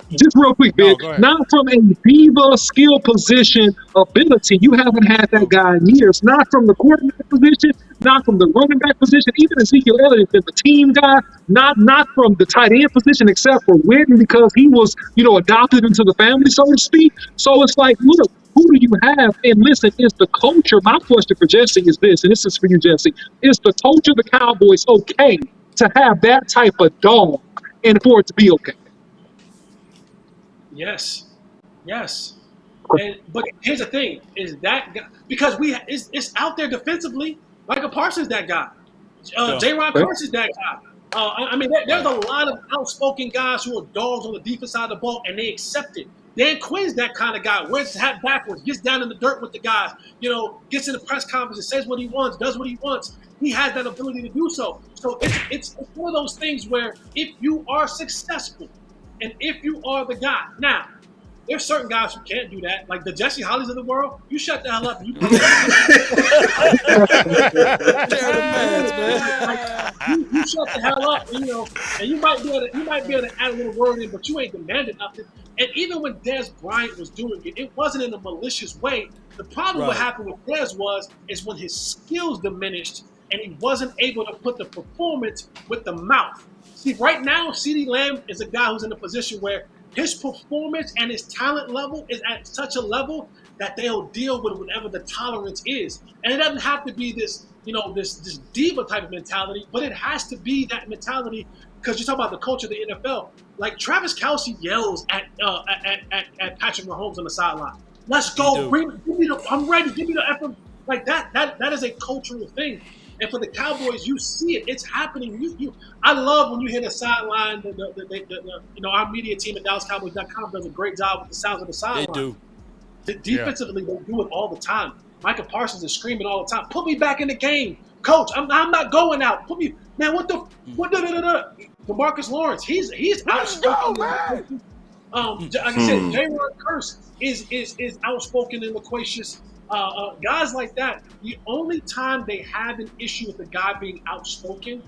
Just real quick, no, Big. go ahead. Not from a diva skill position ability. You haven't had that guy in years. Not from the quarterback position. Not from the running back position. Even Ezekiel Elliott is the team guy. Not from the tight end position, except for Witten because he was, adopted into the family, so to speak. So it's like, look, who do you have? And listen, is the culture? My question for Jesse is this, and this is for you, Jesse. Is the culture of the Cowboys okay to have that type of dog and for it to be okay? Yes, yes. But here's the thing: is that guy, because it's out there defensively. Michael Parsons, that guy. J. Ron Okay. Parsons, that guy. I mean, there's a lot of outspoken guys who are dogs on the defense side of the ball, and they accept it. Dan Quinn's that kind of guy. Wears his hat backwards, gets down in the dirt with the guys. Gets in the press conference and says what he wants, does what he wants. He has that ability to do so. So it's one of those things where if you are successful, and if you are the guy, now there's certain guys who can't do that, like the Jesse Hollies of the world. You shut the hell up. You shut the hell up. And you might be able to add a little word in, but you ain't demanding nothing. And even when Dez Bryant was doing it, it wasn't in a malicious way. The problem what happened with Dez is when his skills diminished and he wasn't able to put the performance with the mouth. See, right now, CeeDee Lamb is a guy who's in a position where his performance and his talent level is at such a level that they'll deal with whatever the tolerance is. And it doesn't have to be this, this diva type of mentality, but it has to be that mentality because you talk about the culture of the NFL. Like Travis Kelce yells at Patrick Mahomes on the sideline. Let's go, I'm ready, give me the effort. Like that is a cultural thing. And for the Cowboys, you see it. It's happening. I love when you hear the sideline. Our media team at DallasCowboys.com does a great job with the sounds of the sideline. They do. Defensively, they do it all the time. Michael Parsons is screaming all the time. Put me back in the game, Coach. I'm not going out. Put me, man. What? DeMarcus Lawrence. He's outspoken. Like I said, J. Ron Curse is outspoken and loquacious. Guys like that, the only time they have an issue with the guy being outspoken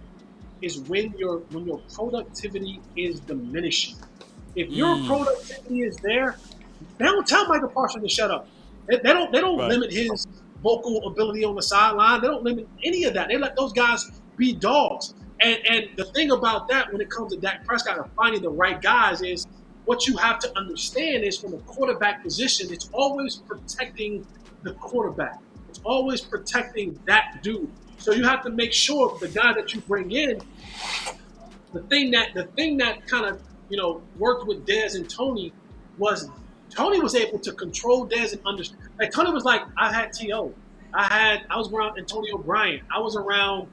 is when your productivity is diminishing. If your productivity is there, they don't tell Michael Parsons to shut up. They don't limit his vocal ability on the sideline. They don't limit any of that. They let those guys be dogs. And the thing about that when it comes to Dak Prescott and finding the right guys is what you have to understand is from the quarterback position, it's always protecting the quarterback. It's always protecting that dude. So you have to make sure the guy that you bring in, the thing that kind of worked with Dez and Tony was able to control Dez and understand. Like Tony was like, I had T.O. I was around Antonio Bryant. I was around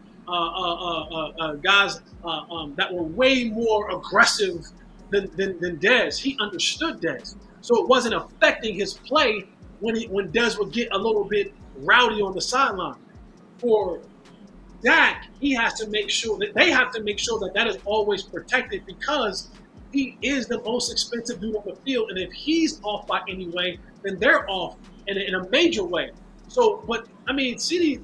guys that were way more aggressive than Dez. He understood Dez, so it wasn't affecting his play when Dez would get a little bit rowdy on the sideline. For Dak, he has to make sure that they have to make sure that is always protected because he is the most expensive dude on the field, and if he's off by any way, then they're off in a major way. So, but I mean, CeeDee.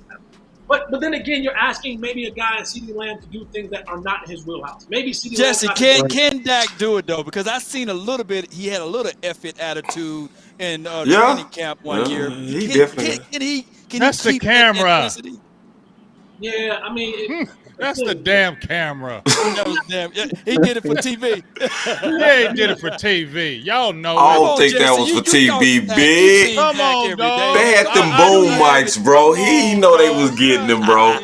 But then again, you're asking maybe a guy in CeeDee Lamb to do things that are not in his wheelhouse. Maybe CeeDee Jesse, Lamb can Dak do it though? Because I seen a little bit. He had a little effort attitude in Yeah. training camp one year. He definitely. Can That's he the keep that camera. intensity? Yeah, I mean, That's the damn camera. That was damn. Yeah, he did it for TV. Yeah, he did it for TV. Y'all know I it. don't think that was for TV, big. Come on, dog. They had them boom mics, bro. He know they was getting them, bro.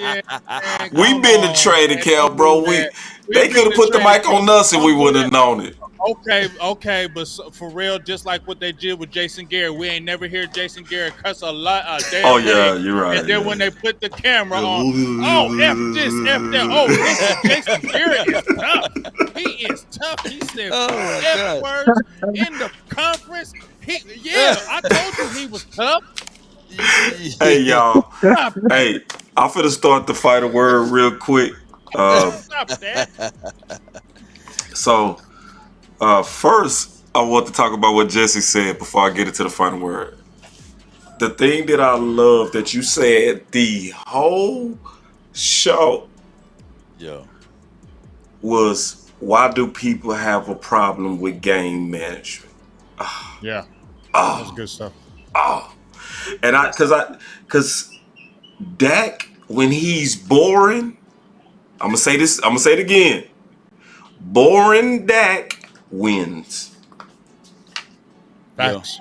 We been to training camp, bro. They could have put the mic on us and we would have known it. Okay, but for real, just like what they did with Jason Garrett, we ain't never hear Jason Garrett cuss a lot. Oh yeah, you're right. And then when they put the camera on, F this, F that. Oh, listen, Jason Garrett is tough. He is tough. He said F words in the conference. I told you he was tough. Hey y'all. Hey, I'm finna start the fight a word real quick. Stop that. So, first, I want to talk about what Jesse said before I get into the final word. The thing that I love that you said the whole show Yeah. was, why do people have a problem with game management? Yeah, that's good stuff. Oh, and cause Dak, when he's boring, I'm gonna say this. I'm gonna say it again. Boring Dak wins. Facts.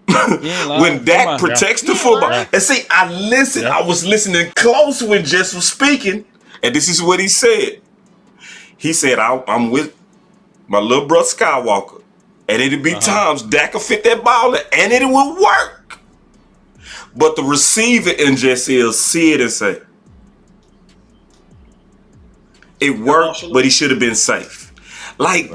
When Dak protects the football, Yeah. and see, I listened. Yeah. I was listening close when Jess was speaking, and this is what he said. He said, "I'm with my little brother Skywalker, and it'd be times Dak will fit that ball, and it would work." But the receiver in Jesse will see it and say, "It worked, but he should have been safe." Like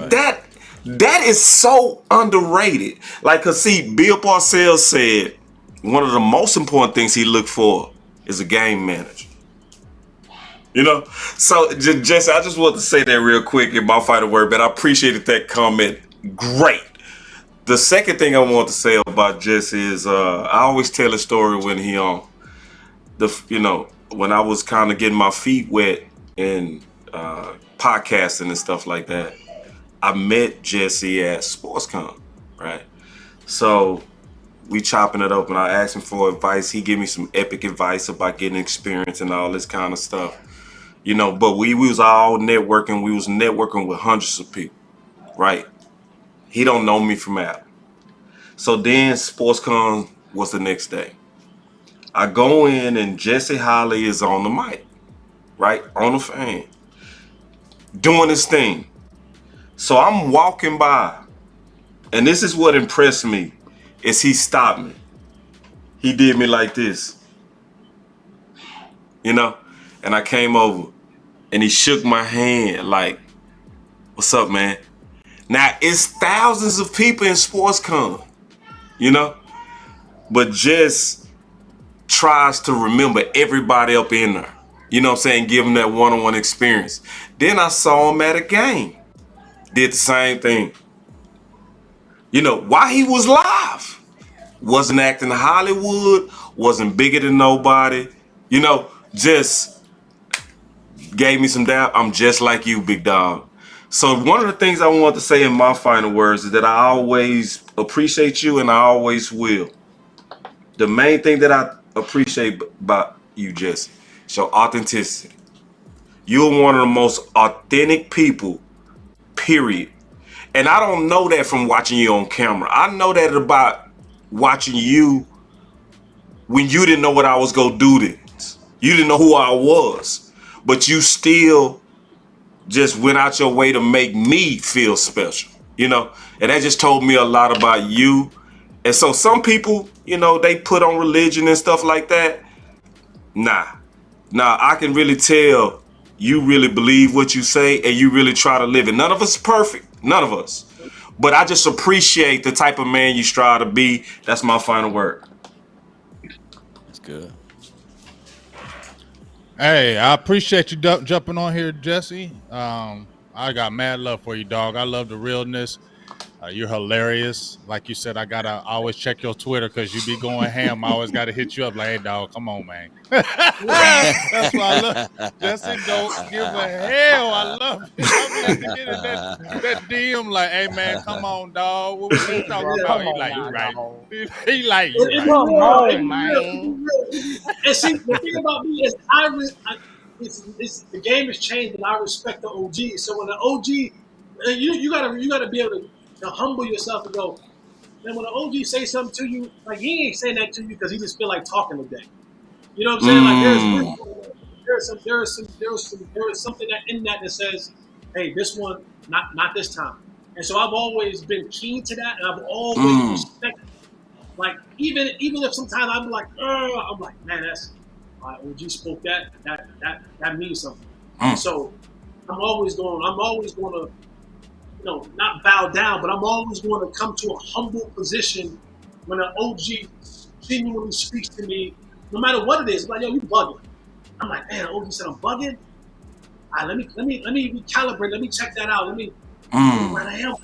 that is so underrated. Like, cause see, Bill Parcells said one of the most important things he looked for is a game manager. You know? So, Jesse, I just want to say that real quick in my final word, but I appreciated that comment. Great. The second thing I want to say about Jesse is I always tell a story when he when I was kind of getting my feet wet in podcasting and stuff like that. I met Jesse at SportsCon, right? So we chopping it up, and I asked him for advice. He gave me some epic advice about getting experience and all this kind of stuff, you know. But we was all networking. We was networking with hundreds of people, right? He don't know me from Adam. So then SportsCon was the next day. I go in, and Jesse Holly is on the mic, right, on the fan, doing his thing. So I'm walking by, and this is what impressed me, is he stopped me. He did me like this, you know? And I came over, and he shook my hand like, "What's up, man?" Now, it's thousands of people in SportsCon, you know? But just tries to remember everybody up in there. You know what I'm saying? Give him that one-on-one experience. Then I saw him at a game. Did the same thing. You know, while he was live, wasn't acting Hollywood, wasn't bigger than nobody, you know, just gave me some doubt. I'm just like you, big dog. So one of the things I want to say in my final words is that I always appreciate you, and I always will. The main thing that I appreciate about you, Jesse, is your authenticity. You're one of the most authentic people, period. And I don't know that from watching you on camera. I know that about watching you when you didn't know what I was gonna do this. You didn't know who I was, but you still just went out your way to make me feel special, you know? And that just told me a lot about you. And so some people, you know, they put on religion and stuff like that. Nah, I can really tell you really believe what you say, and you really try to live it. None of us is perfect, none of us. But I just appreciate the type of man you strive to be. That's my final word. That's good. Hey, I appreciate you jumping on here, Jesse. I got mad love for you, dog. I love the realness. You're hilarious. Like you said, I gotta always check your Twitter because you be going ham. I always gotta hit you up like, "Hey, dog, come on, man." That's why I love Jesse. Don't give a hell. I love it. I mean, to get in that DM like, "Hey, man, come on, dog. What we talking about?" He like, "You right." He like, "You right." Come on, man. And see, the thing about me is, the game has changed, and I respect the OG. So when the OG, you gotta be able to humble yourself and go. And when the OG say something to you, like he ain't saying that to you because he just feel like talking today. You know what I'm saying? Like there is something that in that says, "Hey, this one, not this time." And so I've always been keen to that, and I've always respected. Like even if sometimes I'm like, I'm like, man, that's my OG spoke that means something. So I'm always going to, you know, not bow down, but I'm always going to come to a humble position when an OG genuinely speaks to me, no matter what it is. I'm like, "Yo, you bugging." I'm like, "Man, OG said I'm bugging. All right, let me recalibrate. Let me check that out. Right, I am.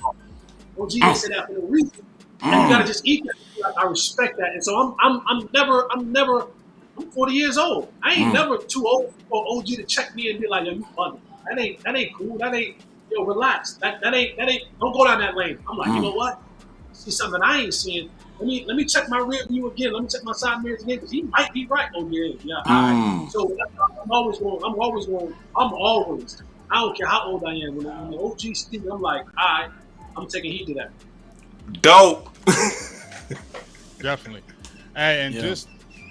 OG didn't say that for no reason. And you gotta just eat that. Like, I respect that. And so I'm 40 years old. I ain't never too old for OG to check me and be like, yo, you funny. That ain't cool. That ain't, yo, relax. That ain't, don't go down that lane. I'm like, you know what? See something I ain't seeing. Let me check my rear view again. Let me check my side mirrors again, because he might be right. Oh yeah, all right. So I'm always. I don't care how old I am. When the OG speaks, I'm like, all right, I'm taking heed to that. Dope. Definitely. And just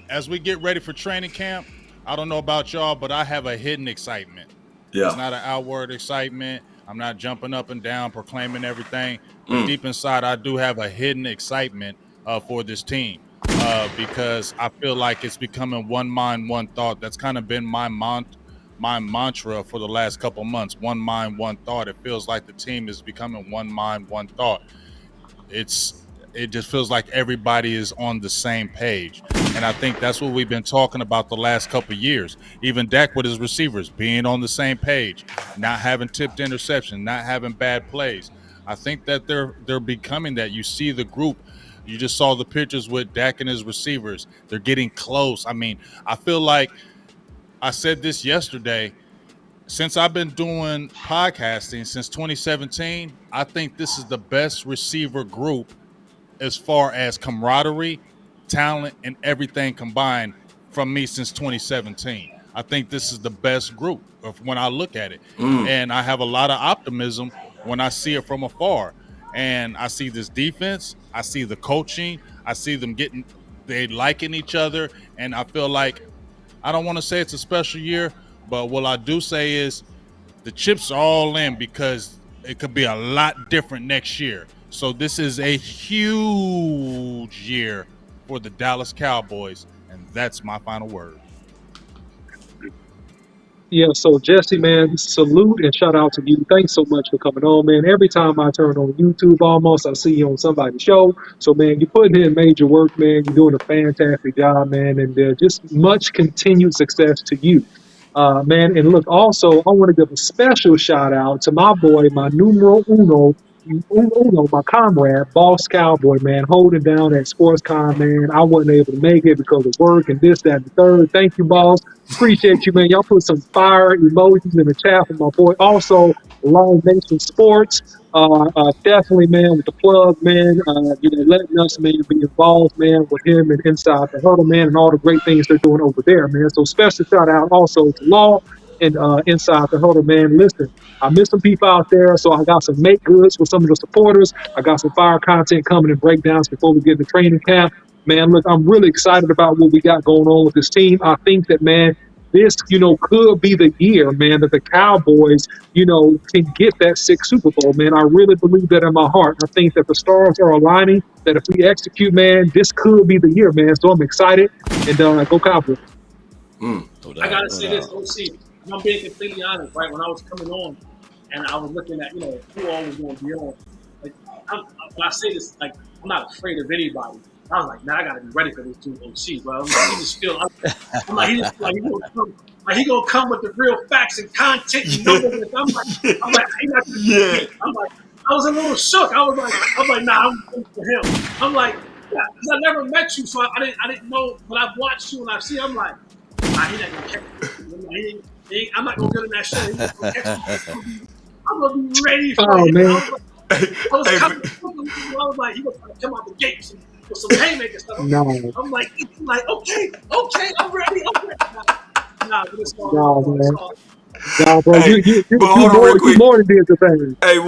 as we get ready for training camp, I don't know about y'all, but I have a hidden excitement. Yeah. It's not an outward excitement. I'm not jumping up and down, proclaiming everything. But deep inside, I do have a hidden excitement for this team because I feel like it's becoming one mind, one thought. That's kind of been my mantra for the last couple months. One mind, one thought. It feels like the team is becoming one mind, one thought. It just feels like everybody is on the same page. And I think that's what we've been talking about the last couple of years. Even Dak with his receivers being on the same page, not having tipped interception, not having bad plays. I think that they're becoming that. You see the group. You just saw the pictures with Dak and his receivers. They're getting close. I mean, I feel like I said this yesterday. Since I've been doing podcasting since 2017, I think this is the best receiver group as far as camaraderie, talent, and everything combined from me since 2017. I think this is the best group of when I look at it. And I have a lot of optimism when I see it from afar. And I see this defense, I see the coaching, I see them they liking each other. And I feel like, I don't want to say it's a special year, but what I do say is the chips are all in because it could be a lot different next year. So this is a huge year for the Dallas Cowboys, and that's my final word. Yeah, so Jesse, man, salute and shout out to you. Thanks so much for coming on, man. Every time I turn on YouTube, almost I see you on somebody's show. So, man, you're putting in major work, man. You're doing a fantastic job, man, and just much continued success to you, man. And look, also, I want to give a special shout out to my boy, my numero uno, my comrade, Boss Cowboy, man, holding down that SportsCon, man. I wasn't able to make it because of work and this, that, and the third. Thank you, Boss. Appreciate you, man. Y'all put some fire emojis in the chat for my boy. Also, Long Nation Sports. Definitely, man, with the plug, man. Letting us, man, be involved, man, with him and Inside the Huddle, man, and all the great things they're doing over there, man. So, special shout out also to Law and Inside the Huddle, man. Listen, I miss some people out there, so I got some make goods with some of the supporters. I got some fire content coming and breakdowns before we get into training camp. Man, look, I'm really excited about what we got going on with this team. I think that, man, this, could be the year, man, that the Cowboys, can get that sixth Super Bowl, man. I really believe that in my heart. I think that the stars are aligning, that if we execute, man, this could be the year, man. So I'm excited, and go Cowboys. I got to say this, OC. I'm being completely honest, right? When I was coming on and I was looking at, who all was going to be on, like, when I say this, like, I'm not afraid of anybody. I was like, man, I gotta be ready for this dude OC, bro. I'm like, he gonna come with the real facts and content and numbers. I'm like, I was a little shook. I was like, nah, I'm going for him. I'm like, yeah, because I never met you, so I didn't know. But I've watched you and I've seen. I'm like, nah, he not gonna catch me. I'm not gonna get in that show. He's gonna catch me. I'm gonna be ready for him. Man. I was like, he was gonna come out the gates with some haymakers stuff. No. I'm like, okay, I'm ready. Nah, but it's all No, man. all. No, bro, Hey, you but hold on real quick. more than did the thing. Hey,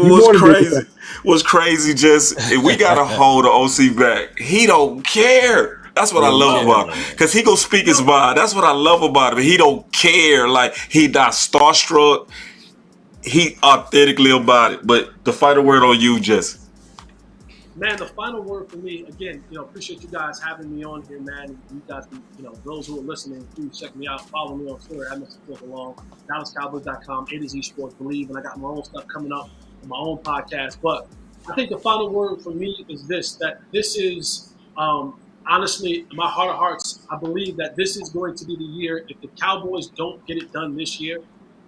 what's crazy, just if we gotta hold the OC back, he don't care. That's what I love about him. Because he gonna speak his mind. That's what I love about him. He don't care. Like, he not starstruck. He authentically about it. But the final word on you, Jesse. Man, the final word for me, again, appreciate you guys having me on here, man. You guys, those who are listening, please check me out. Follow me on Twitter, @MrFlipAlong, DallasCowboys.com, A to Z Sports Believe, and I got my own stuff coming up on my own podcast. But I think the final word for me is this, that this is, honestly, in my heart of hearts, I believe that this is going to be the year. If the Cowboys don't get it done this year,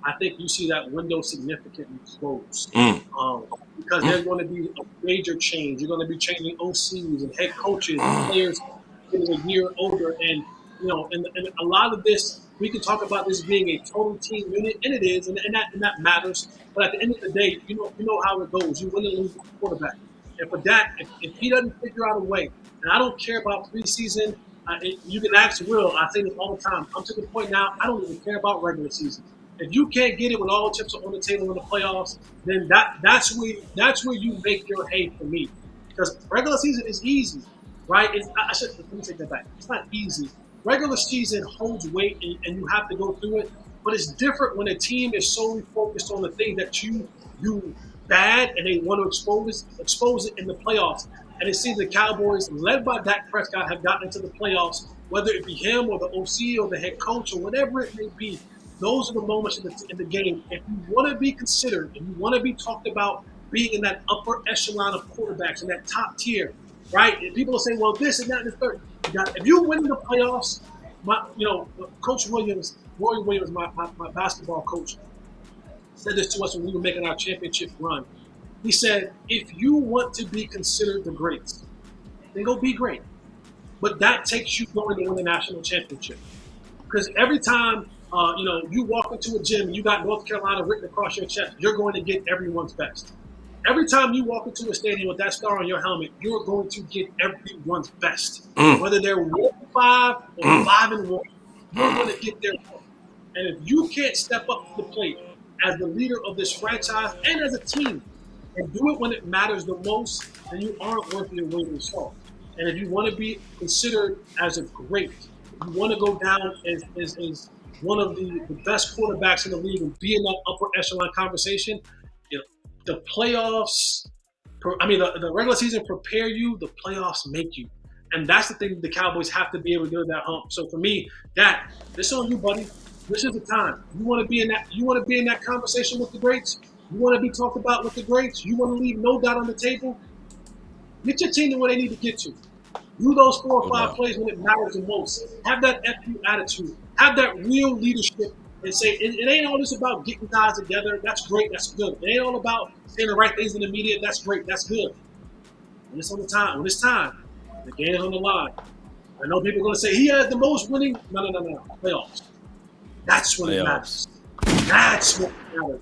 I think you see that window significantly close. Mm. Because there's going to be a major change. You're going to be changing OCs and head coaches and players getting a year older. And, and a lot of this, we can talk about this being a total team unit, and it is, and that matters. But at the end of the day, you know how it goes. You win and lose with the quarterback. And for Dak, if he doesn't figure out a way, and I don't care about preseason, you can ask Will. I say this all the time. I'm to the point now, I don't even care about regular season. If you can't get it when all chips are on the table in the playoffs, then that's where you make your hay for me. Because regular season is easy, right? Let me take that back. It's not easy. Regular season holds weight, and you have to go through it. But it's different when a team is solely focused on the thing that you do bad, and they want to expose it in the playoffs. And it seems the Cowboys, led by Dak Prescott, have gotten into the playoffs, whether it be him or the OC or the head coach or whatever it may be. Those are the moments in the game. If you want to be considered, if you want to be talked about being in that upper echelon of quarterbacks, in that top tier, right? And people will say, well, this and that and the third. If you win the playoffs, Coach Williams, Roy Williams, my basketball coach, said this to us when we were making our championship run. He said, if you want to be considered the greats, then go be great. But that takes you going to win the national championship. Because every time you walk into a gym and you got North Carolina written across your chest, you're going to get everyone's best. Every time you walk into a stadium with that star on your helmet, you're going to get everyone's best. Whether they're 1-5 or 5-1, you're going to get their best. And if you can't step up to the plate as the leader of this franchise and as a team and do it when it matters the most, then you aren't worth your weight in salt. And if you want to be considered as a great, if you want to go down as one of the best quarterbacks in the league and be in that upper echelon conversation, the playoffs, the regular season prepare you, the playoffs make you. And that's the thing the Cowboys have to be able to do that hump. So for me, this is on you, buddy. This is the time. You want to be in that conversation with the greats? You want to be talked about with the greats? You want to leave no doubt on the table? Get your team to where they need to get to. Do those 4 or 5 plays when it matters the most. Have that FU attitude. Have that real leadership and say, it ain't all this about getting guys together. That's great. That's good. It ain't all about saying the right things in the media. That's great. That's good. When it's on the time, when it's time, the game's on the line. I know people are going to say he has the most winning. No. Playoffs. That's when it matters. That's what matters.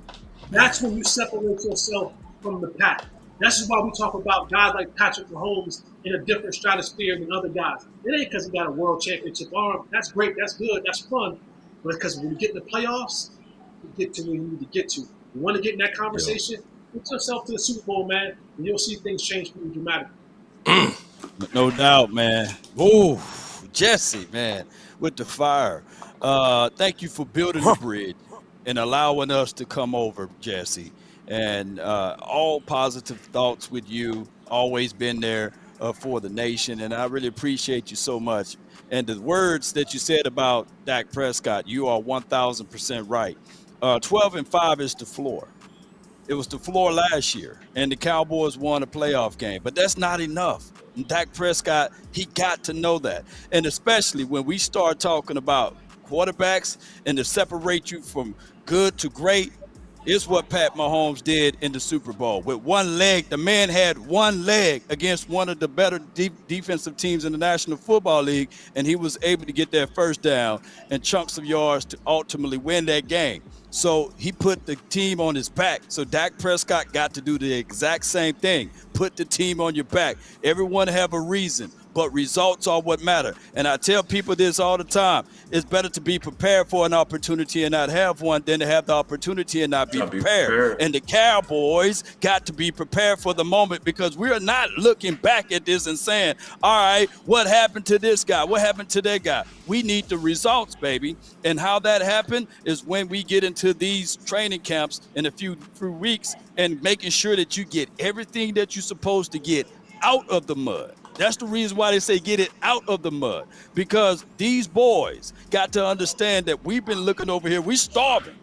That's when you separate yourself from the pack. This is why we talk about guys like Patrick Mahomes in a different stratosphere than other guys. It ain't because he got a world championship arm. That's great. That's good. That's fun. But because when you get in the playoffs, you get to where you need to get to. You want to get in that conversation, get yourself to the Super Bowl, man, and you'll see things change for you dramatically. No doubt, man. Ooh, Jesse, man, with the fire. Thank you for building the bridge and allowing us to come over, Jesse. And all positive thoughts with you. Always been there for the nation, and I really appreciate you so much. And the words that you said about Dak Prescott, you are 1,000% right. 12-5 is the floor. It was the floor last year, and the Cowboys won a playoff game. But that's not enough. And Dak Prescott, he got to know that. And especially when we start talking about quarterbacks and to separate you from good to great, is what Pat Mahomes did in the Super Bowl. With one leg, the man had one leg against one of the better defensive teams in the National Football League, and he was able to get that first down and chunks of yards to ultimately win that game. So he put the team on his back. So Dak Prescott got to do the exact same thing. Put the team on your back. Everyone have a reason, but results are what matter. And I tell people this all the time. It's better to be prepared for an opportunity and not have one than to have the opportunity and not be prepared. And the Cowboys got to be prepared for the moment, because we are not looking back at this and saying, all right, what happened to this guy? What happened to that guy? We need the results, baby. And how that happened is when we get into these training camps in a few weeks and making sure that you get everything that you're supposed to get out of the mud. That's the reason why they say get it out of the mud, because these boys got to understand that we've been looking over here. We starving.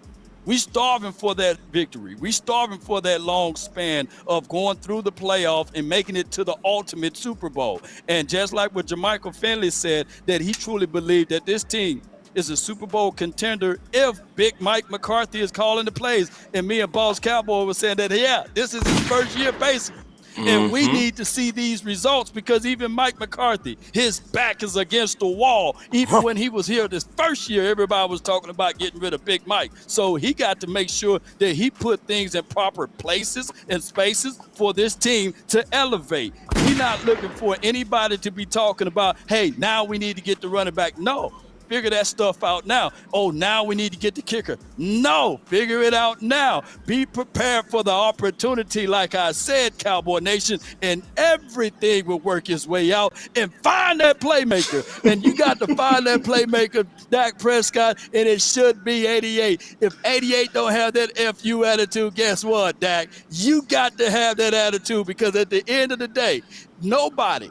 We starving for that victory. We starving for that long span of going through the playoff and making it to the ultimate Super Bowl. And just like what Jermichael Finley said, that he truly believed that this team is a Super Bowl contender if Big Mike McCarthy is calling the plays. And me and Boss Cowboy was saying that, yeah, this is his first year basically. And we need to see these results because even Mike McCarthy, his back is against the wall. Even when he was here this first year, everybody was talking about getting rid of Big Mike. So he got to make sure that he put things in proper places and spaces for this team to elevate. We're not looking for anybody to be talking about, hey, now we need to get the running back. No. Figure that stuff out now. Oh, now we need to get the kicker. No, figure it out now. Be prepared for the opportunity, like I said, Cowboy Nation, and everything will work its way out. And find that playmaker. And you got to find that playmaker, Dak Prescott, and it should be 88. If 88 don't have that FU attitude, guess what, Dak? You got to have that attitude because at the end of the day, nobody's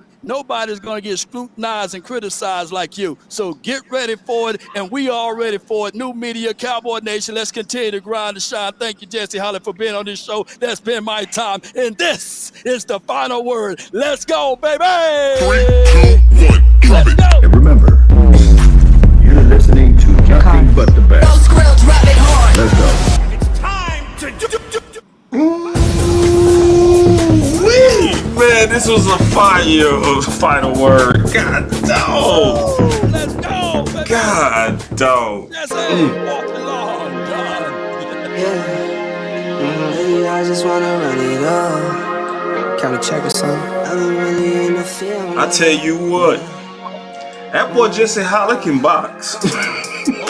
going to get scrutinized and criticized like you. So get ready for it, and we are ready for it. New media, Cowboy Nation, let's continue to grind and shine. Thank you, Jesse Holland, for being on this show. That's been my time, and this is the final word. Let's go, baby! 3, 2, 1, drop it. And remember, you're listening to nothing but the best. Let's go. It's time to Man, this was a fire final word. God dog. Let's go, baby! God dog. That's it. Walk the Lord, God. Yeah, I just wanna run it up. Count a check or something. I've been really in the field. I tell you what, that boy Jesse Holland can box. Oh,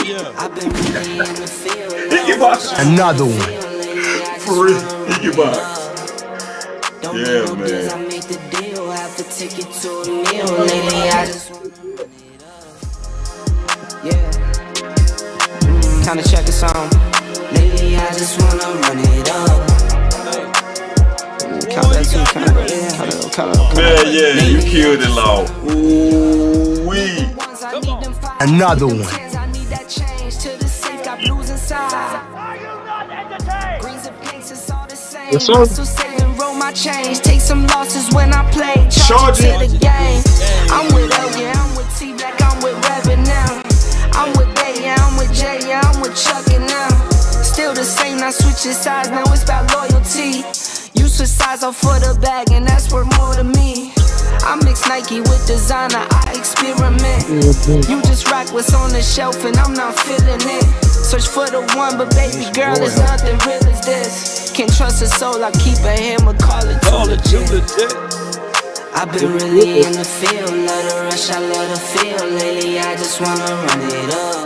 yeah. I've been really in the field. He can box. Another one. For real, he can box. Don't Yeah, need no man. deals, I make the deal. Have to take it to a meal. Lately, I just wanna run it up. Yeah. Kinda check a song. Lately, I just wanna run it up. Count that too, count it. Yeah, count it. Man, yeah, you killed it, Law. Ooh wee. Another one. I need that change to the safe. Got blues inside. Greens and pinks, it's all the same. Yes, sir. Hustle, save and roll my change. Take some losses when I play. Charge Charge it. to the game. I'm with L, yeah, I'm with T Black, I'm with Rabbit now. I'm with Bay, yeah, I'm with J, yeah, I'm with Chuck and now. Still the same, not switching sides, now it's about loyalty. You switch sides off for the bag, and that's worth more to me. I mix Nike with designer, I experiment. You just rock what's on the shelf, and I'm not feeling it. Search for the one, but baby girl, there's nothing real as this. Can't trust a soul, I keep a hammer, call it too legit. I've been really in the field, love the rush, I love the feel. Lately, I just wanna run it up.